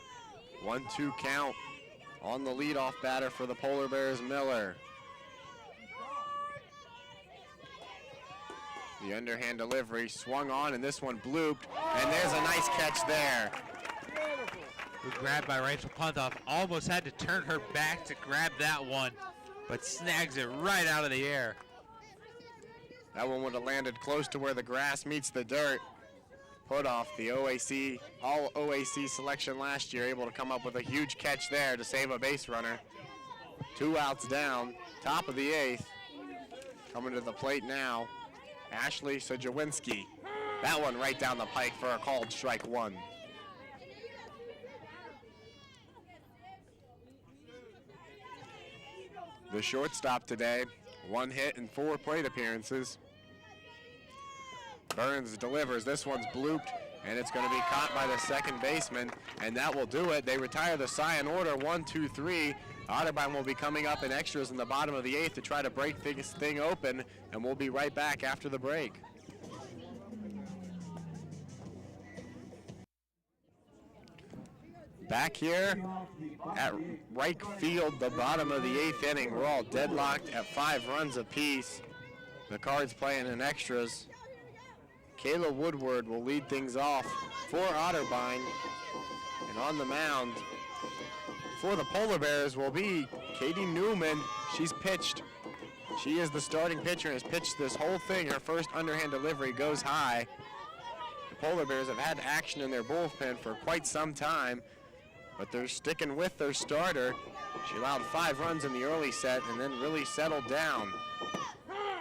1-2 count on the leadoff batter for the Polar Bears, Miller. The underhand delivery swung on, and this one blooped, and there's a nice catch there. Good grab by Rachel Puntoff. Almost had to turn her back to grab that one, but snags it right out of the air. That one would have landed close to where the grass meets the dirt. Put off the OAC, all OAC selection last year, able to come up with a huge catch there to save a base runner. 2 outs down, top of the 8th. Coming to the plate now, Ashley Sajewinski. That one right down the pike for a called strike 1. The shortstop today, 1 hit and 4 plate appearances. Burns delivers. This one's blooped, and it's going to be caught by the second baseman, and that will do it. They retire the Scion order, 1-2-3. Otterbein will be coming up in extras in the bottom of the 8th to try to break this thing open, and we'll be right back after the break. Back here at right field, the bottom of the 8th inning, we're all deadlocked at 5 runs apiece. The Cards playing in extras. Kayla Woodward will lead things off for Otterbein, and on the mound for the Polar Bears will be Katie Newman. She's pitched. She is the starting pitcher and has pitched this whole thing. Her first underhand delivery goes high. The Polar Bears have had action in their bullpen for quite some time, but they're sticking with their starter. She allowed 5 runs in the early set and then really settled down.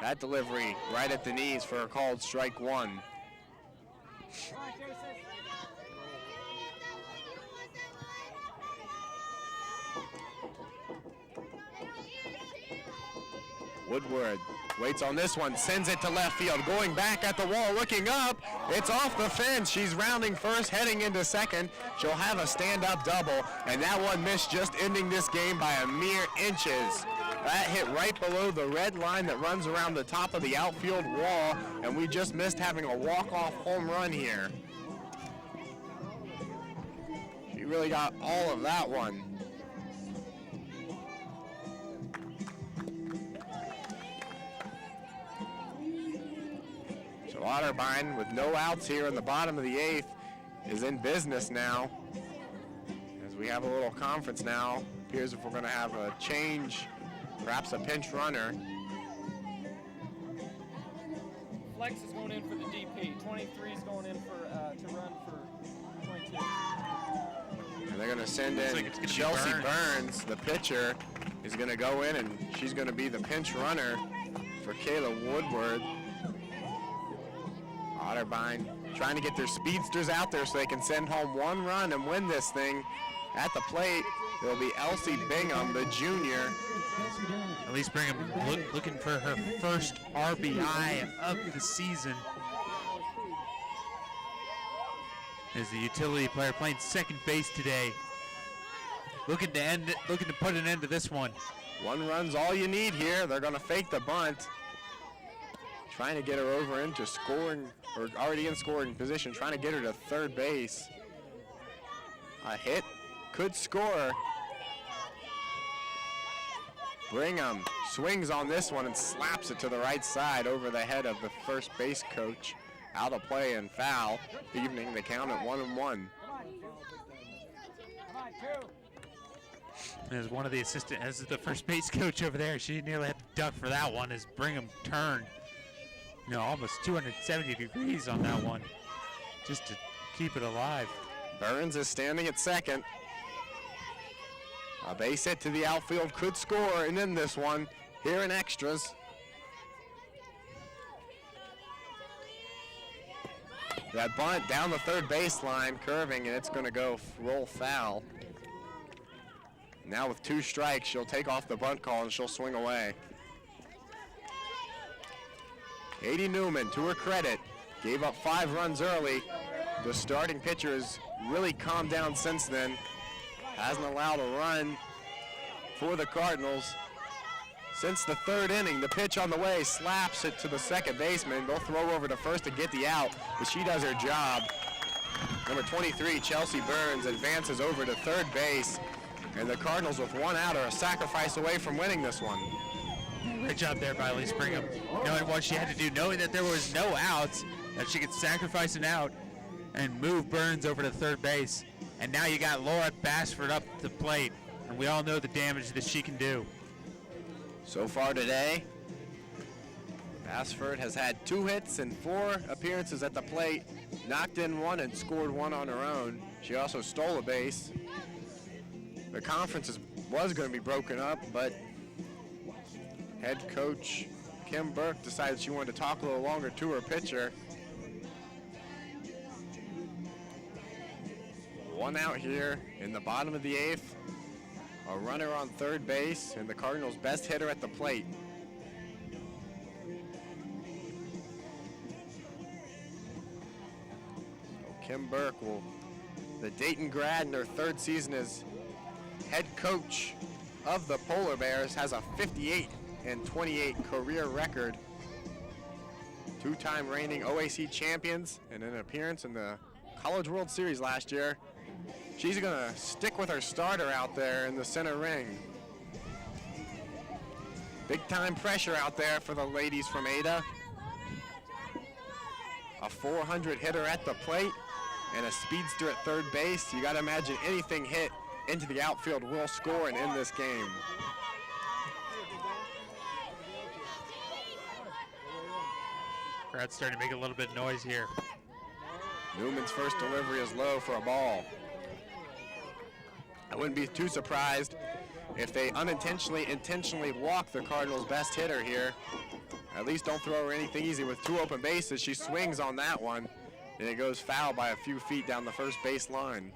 That delivery right at the knees for a called strike 1. Woodward waits on this one, sends it to left field, going back at the wall, looking up. It's off the fence. She's rounding first, heading into second. She'll have a stand-up double, and that one missed, just ending this game by a mere inches. That hit right below the red line that runs around the top of the outfield wall, and we just missed having a walk-off home run here. She really got all of that one. So Otterbein, with no outs here in the bottom of the 8th, is in business now. As we have a little conference now, appears if we're going to have a change, perhaps a pinch runner. Flex is going in for the DP. 23 is going in for to run for 22. And they're going to send Looks in like it's gonna be Chelsea Burns. Burns, the pitcher, is going to go in, and she's going to be the pinch runner for Kayla Woodward. Otterbein trying to get their speedsters out there so they can send home 1 run and win this thing. At the plate, it'll be Elsie Bingham, the junior. At least Bingham looking for her first RBI of the season. As the utility player playing second base today. Looking to put an end to this one. 1 run's all you need here. They're going to fake the bunt. Trying to get her over into scoring, or already in scoring position, trying to get her to third base. A hit could score. Brigham swings on this one and slaps it to the right side over the head of the first base coach. Out of play and foul, evening the count at 1-1. As one of the as the first base coach over there, she nearly had to duck for that one as Brigham turned, almost 270 degrees on that one, just to keep it alive. Burns is standing at second. A base hit to the outfield could score, and in this one, here in extras. That bunt down the third baseline, curving, and it's going to go roll foul. Now with 2 strikes, she'll take off the bunt call and she'll swing away. Katie Newman, to her credit, gave up 5 runs early. The starting pitcher has really calmed down since then. Hasn't allowed a run for the Cardinals. Since the 3rd inning, the pitch on the way slaps it to the second baseman. They'll throw over to first to get the out, but she does her job. Number 23, Chelsea Burns, advances over to third base, and the Cardinals with 1 out are a sacrifice away from winning this one. Great job there by Elise Brigham, knowing what she had to do, knowing that there was no outs, that she could sacrifice an out and move Burns over to third base. And now you got Laura Bassford up the plate, and we all know the damage that she can do. So far today, Bassford has had 2 hits and 4 appearances at the plate, knocked in 1 and scored 1 on her own. She also stole a base. The conference was going to be broken up, but head coach Kim Burke decided she wanted to talk a little longer to her pitcher. 1 out here in the bottom of the 8th. A runner on third base and the Cardinals' best hitter at the plate. So Kim Burke the Dayton grad in her 3rd season as head coach of the Polar Bears, has a 58-28 career record. 2-time reigning OAC champions and an appearance in the College World Series last year. She's going to stick with her starter out there in the center ring. Big time pressure out there for the ladies from Ada. A 400 hitter at the plate and a speedster at third base. You got to imagine anything hit into the outfield will score and end this game. Crowd's starting to make a little bit of noise here. Newman's first delivery is low for a ball. I wouldn't be too surprised if they intentionally walk the Cardinals' best hitter here. At least don't throw her anything easy with 2 open bases. She swings on that one, and it goes foul by a few feet down the first base line.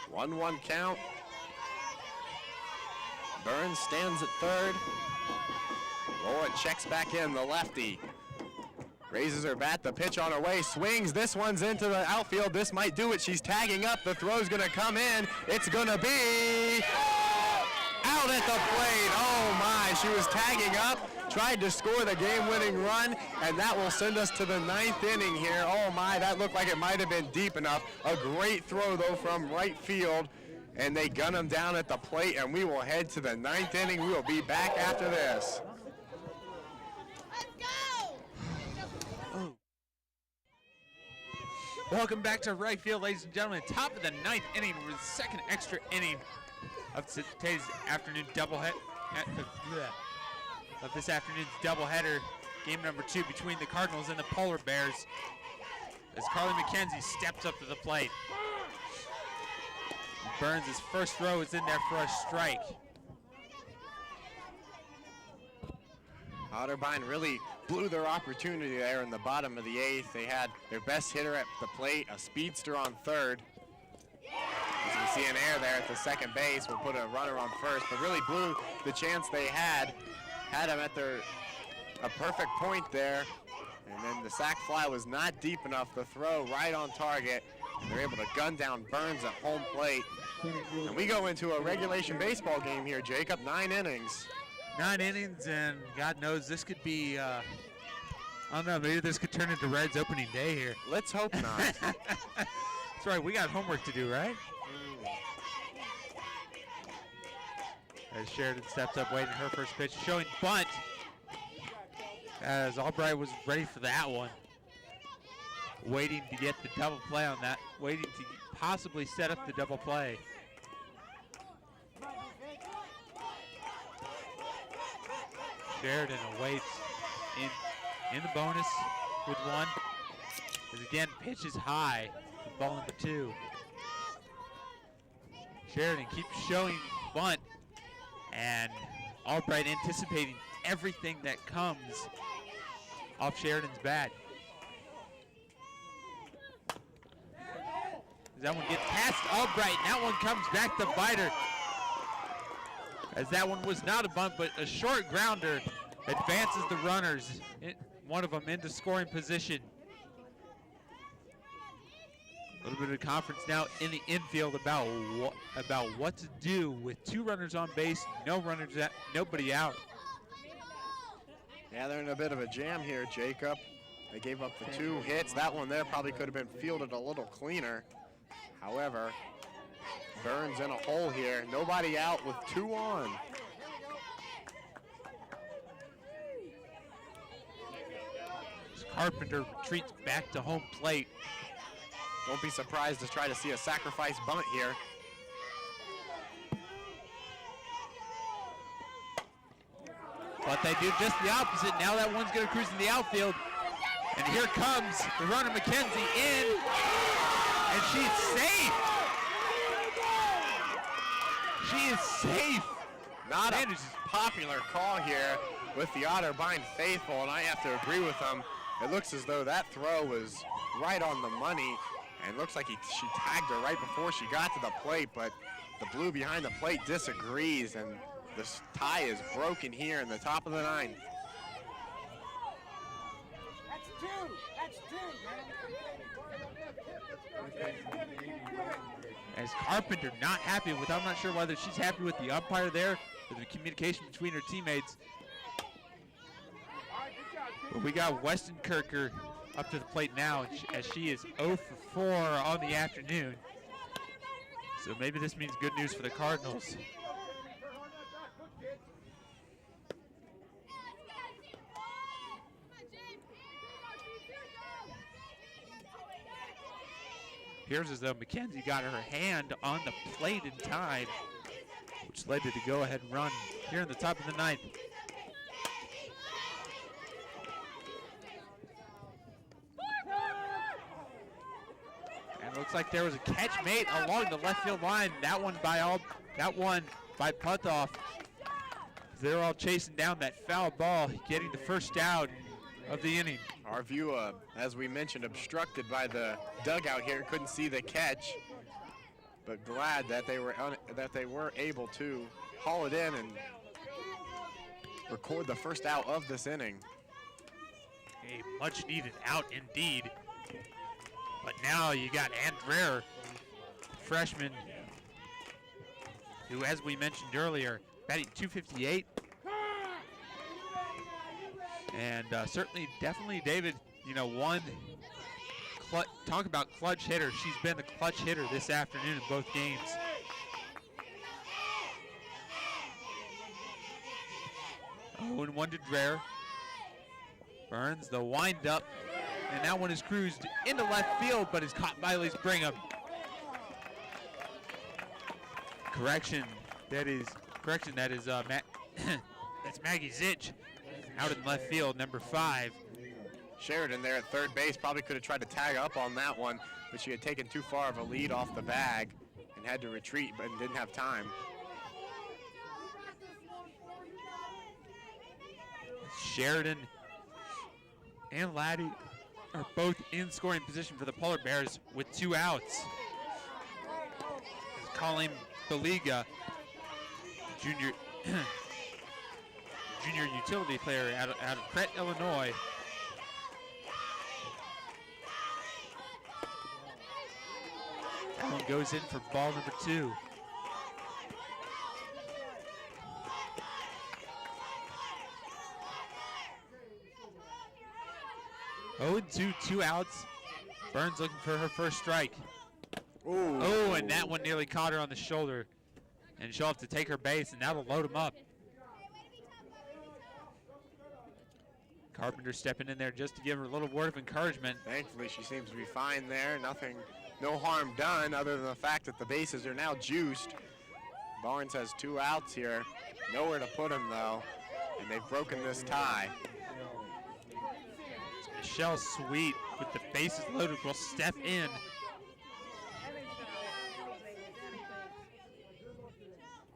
One count. Burns stands at third. Laura checks back in, the lefty. Raises her bat, the pitch on her way, swings. This one's into the outfield. This might do it. She's tagging up. The throw's gonna come in. It's gonna be out at the plate. Oh my, she was tagging up, tried to score the game-winning run, and that will send us to the 9th inning here. Oh my, that looked like it might have been deep enough. A great throw though from right field, and they gun him down at the plate, and we will head to the 9th inning. We will be back after this. Welcome back to right field, ladies and gentlemen. Top of the 9th inning, with the second extra inning of today's afternoon doubleheader. Of this afternoon's doubleheader, game number 2 between the Cardinals and the Polar Bears. As Carly McKenzie steps up to the plate. Burns' first throw is in there for a strike. Otterbein really blew their opportunity there in the bottom of the 8th. They had their best hitter at the plate, a speedster on third. As you see an error there at the second base, we'll put a runner on first, but really blew the chance they had them at a perfect point there. And then the sac fly was not deep enough. The throw right on target. They're able to gun down Burns at home plate. And we go into a regulation baseball game here, Jacob, 9 innings. 9 innings, and God knows this could be, I don't know, maybe this could turn into Reds opening day here. Let's hope not. That's right, we got homework to do, right? As Sheridan steps up, waiting her first pitch, showing bunt. As Albright was ready for that one. Waiting to get the double play on that, waiting to possibly set up the double play. Sheridan awaits in the bonus with 1. As again, pitch is high with ball number 2. Sheridan keeps showing bunt, and Albright anticipating everything that comes off Sheridan's bat. As that one gets past Albright, and that one comes back to biter. As that one was not a bunt, but a short grounder advances the runners, one of them into scoring position. A little bit of conference now in the infield about what to do with 2 runners on base, nobody out. Yeah, they're in a bit of a jam here, Jacob. They gave up the 2 hits. That one there probably could have been fielded a little cleaner. However, Burns in a hole here. Nobody out with 2 on. Carpenter retreats back to home plate. Don't be surprised to try to see a sacrifice bunt here. But they do just the opposite. Now that one's going to cruise in the outfield. And here comes the runner, McKenzie, in. And she's safe. She is safe. Not a popular call here with the Otterbein faithful, and I have to agree with them. It looks as though that throw was right on the money, and looks like she tagged her right before she got to the plate, but the blue behind the plate disagrees, and the tie is broken here in the top of the 9th. That's 2. That's 2. As Carpenter not happy with, I'm not sure whether she's happy with the umpire there or the communication between her teammates. But we got Weston Kirker up to the plate now, as she is 0 for 4 on the afternoon. So maybe this means good news for the Cardinals. appears as though McKenzie got her hand on the plate in time, which led to the go-ahead run here in the top of the ninth. And it looks like there was a catch made along the left field line. That one by Putoff. They're all chasing down that foul ball, getting the first out of the inning. Our view, as we mentioned, obstructed by the dugout here. Couldn't see the catch, but glad that they were able to haul it in and record the first out of this inning. A much needed out indeed. But now you got Andrea, freshman, who, as we mentioned earlier, batting .258. And certainly, definitely, David, talk about clutch hitter. She's been the clutch hitter this afternoon in both games. Oh, and 1 to Dreher. Burns the wind up, and that one is cruised into left field, but is caught by Elise Brigham. Correction. That is that's Maggie Zich out in left field, number 5. Sheridan there at third base probably could have tried to tag up on that one, but she had taken too far of a lead off the bag and had to retreat, but didn't have time. Sheridan and Laddie are both in scoring position for the Polar Bears with 2 outs. As Colleen Baliga, junior utility player out of Crete, Illinois. That one goes in for ball number 2. Oh, and 2 outs. Burns looking for her first strike. Ooh. Oh, and that one nearly caught her on the shoulder. And she'll have to take her base, and that'll load him up. Carpenter stepping in there just to give her a little word of encouragement. Thankfully, she seems to be fine there. No harm done other than the fact that the bases are now juiced. Barnes has 2 outs here. Nowhere to put them, though, and they've broken this tie. Michelle Sweet, with the bases loaded, will step in.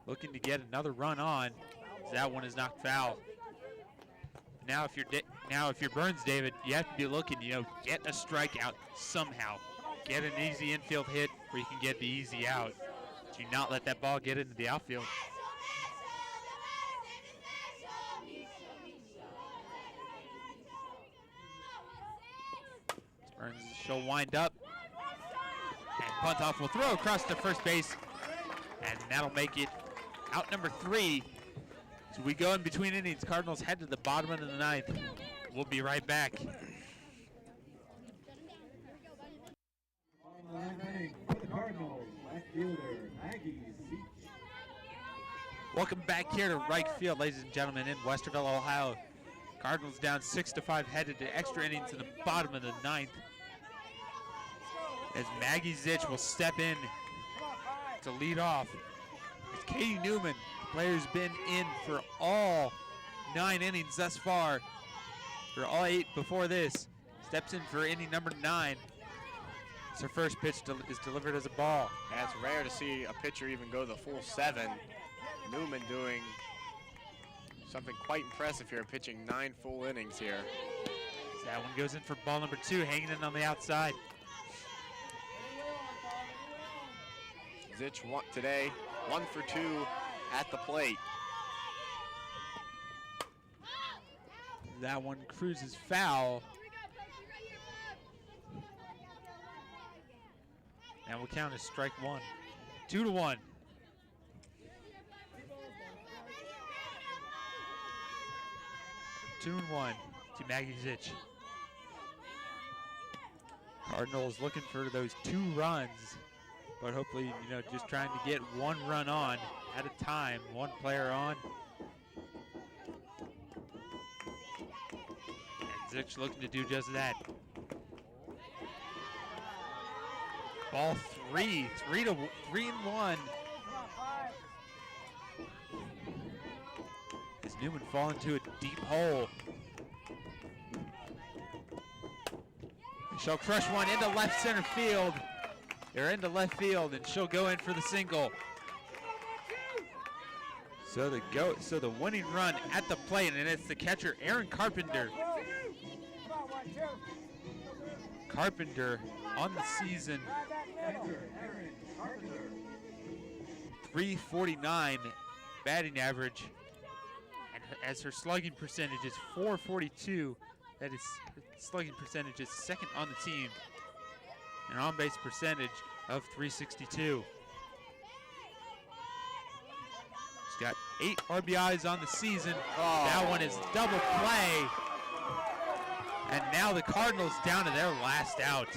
Looking to get another run on, as that one is knocked foul. Now, if you're Burns, David, you have to be looking, get a strikeout somehow. Get an easy infield hit where you can get the easy out. Do not let that ball get into the outfield. Burns, she'll wind up. And Putoff will throw across to first base. And that'll make it out number 3. So we go in between innings. Cardinals head to the bottom of the 9th. We'll be right back. On the ninth inning for the Cardinals, left fielder Maggie Zich. Welcome back here to right field, ladies and gentlemen, in Westerville, Ohio. Cardinals down 6-5, headed to extra innings in the bottom of the 9th. As Maggie Zich will step in to lead off. It's Katie Newman, the player who's been in for all 9 innings thus far, for all 8 before this, steps in for inning number 9. It's her first pitch is delivered as a ball. Yeah, it's rare to see a pitcher even go the full 7. Newman doing something quite impressive here, pitching 9 full innings here. So that one goes in for ball number 2, hanging in on the outside. Zich today 1 for 2 at the plate. That one cruises foul. And we'll count as strike 1. 2-1. Two and 1 to Maggie Zich. Cardinals looking for those 2 runs, but hopefully, just trying to get 1 run on at a time, 1 player on. And Zich looking to do just that. ball 3, 3-1. As Newman fall into a deep hole. And she'll crush one into left center field. They're into left field, and she'll go in for the single. So the winning run at the plate, and it's the catcher, Aaron Carpenter. Carpenter on the season, 349 batting average, and as her slugging percentage is 442, that is, her slugging percentage is second on the team, an on-base percentage of 362. She's got 8 RBIs on the season. That one is double play. And now the Cardinals down to their last out.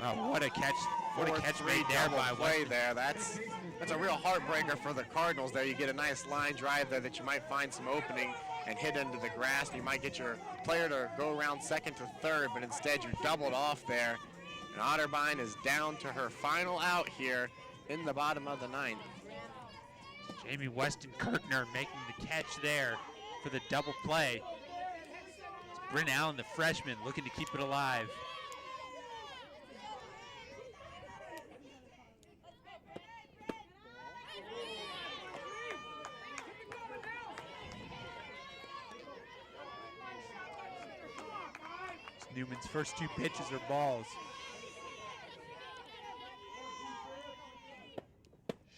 Oh, what a catch. What a catch made there by play there. That's a real heartbreaker for the Cardinals there. You get a nice line drive there that you might find some opening and hit into the grass. You might get your player to go around second to third, but instead you doubled off there. And Otterbein is down to her final out here in the bottom of the 9th. Jamie Weston Kirkner making the catch there for the double play. It's Bryn Allen, the freshman, looking to keep it alive. It's Newman's first 2 pitches are balls.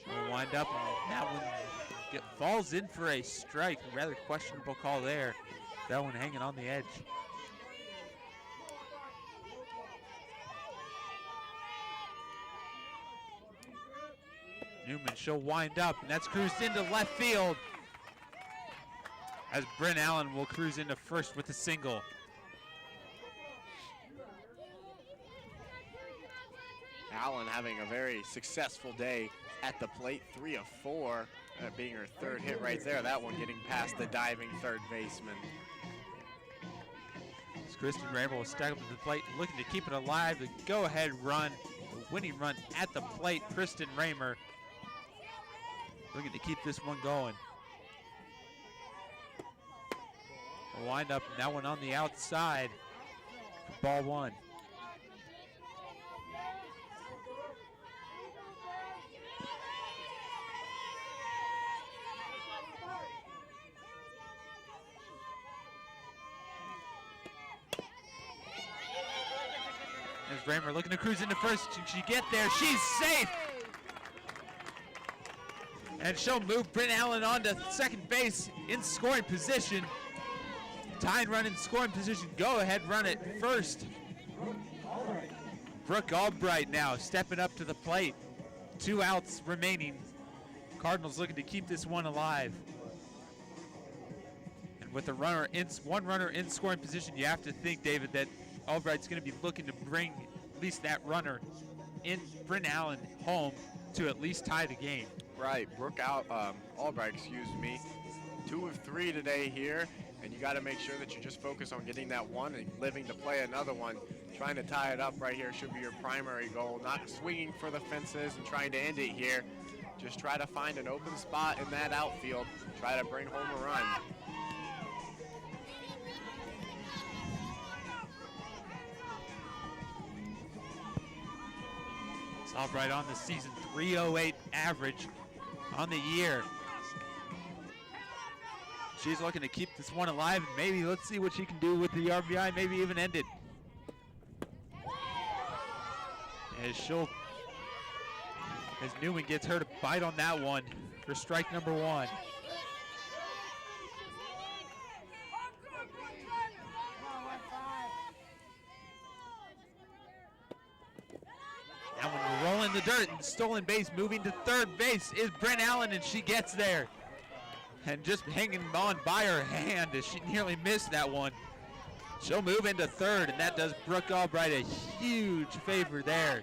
She'll wind up, and that one falls in for a strike. A rather questionable call there. That one hanging on the edge. Newman, she'll wind up, and that's cruised into left field. As Bryn Allen will cruise into first with a single. Allen having a very successful day at the plate, 3 of 4, being her 3rd hit right there. That one getting past the diving third baseman. As Kristen Raymer will stack up to the plate, looking to keep it alive. The go-ahead run, the winning run at the plate. Kristen Raymer looking to keep this one going. A wind up, and that one on the outside. Ball 1. As Raymer looking to cruise into first, can she get there? She's safe! And she'll move Bryn Allen on to second base in scoring position. Tying run in scoring position, go ahead run at first. Brooke Albright now stepping up to the plate. 2 outs remaining. Cardinals looking to keep this one alive. And with one runner in scoring position, you have to think, David, that Albright's going to be looking to bring at least that runner in Bryn Allen home to at least tie the game. Right, Albright, 2 of 3 today here, and you got to make sure that you just focus on getting that one and living to play another one. Trying to tie it up right here should be your primary goal, not swinging for the fences and trying to end it here. Just try to find an open spot in that outfield, try to bring home a run. Albright on the season, 308 average on the year. She's looking to keep this one alive, and maybe let's see what she can do with the RBI, maybe even end it. As Newman gets her to bite on that one for strike number 1. That one will roll in the dirt, and stolen base moving to third base is Bryn Allen, and she gets there. And just hanging on by her hand as she nearly missed that one. She'll move into third, and that does Brooke Albright a huge favor there.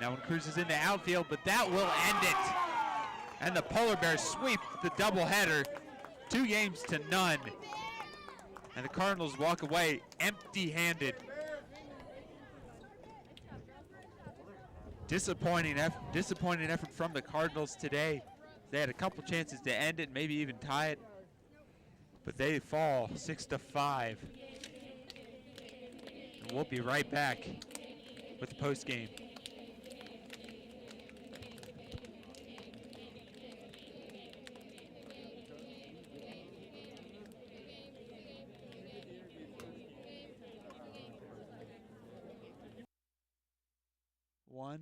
That one cruises into outfield, but that will end it. And the Polar Bears sweep the doubleheader, 2 games to none. And the Cardinals walk away empty-handed. Disappointing effort from the Cardinals today. They had a couple chances to end it, maybe even tie it, but they fall 6-5. And we'll be right back with the post game. One.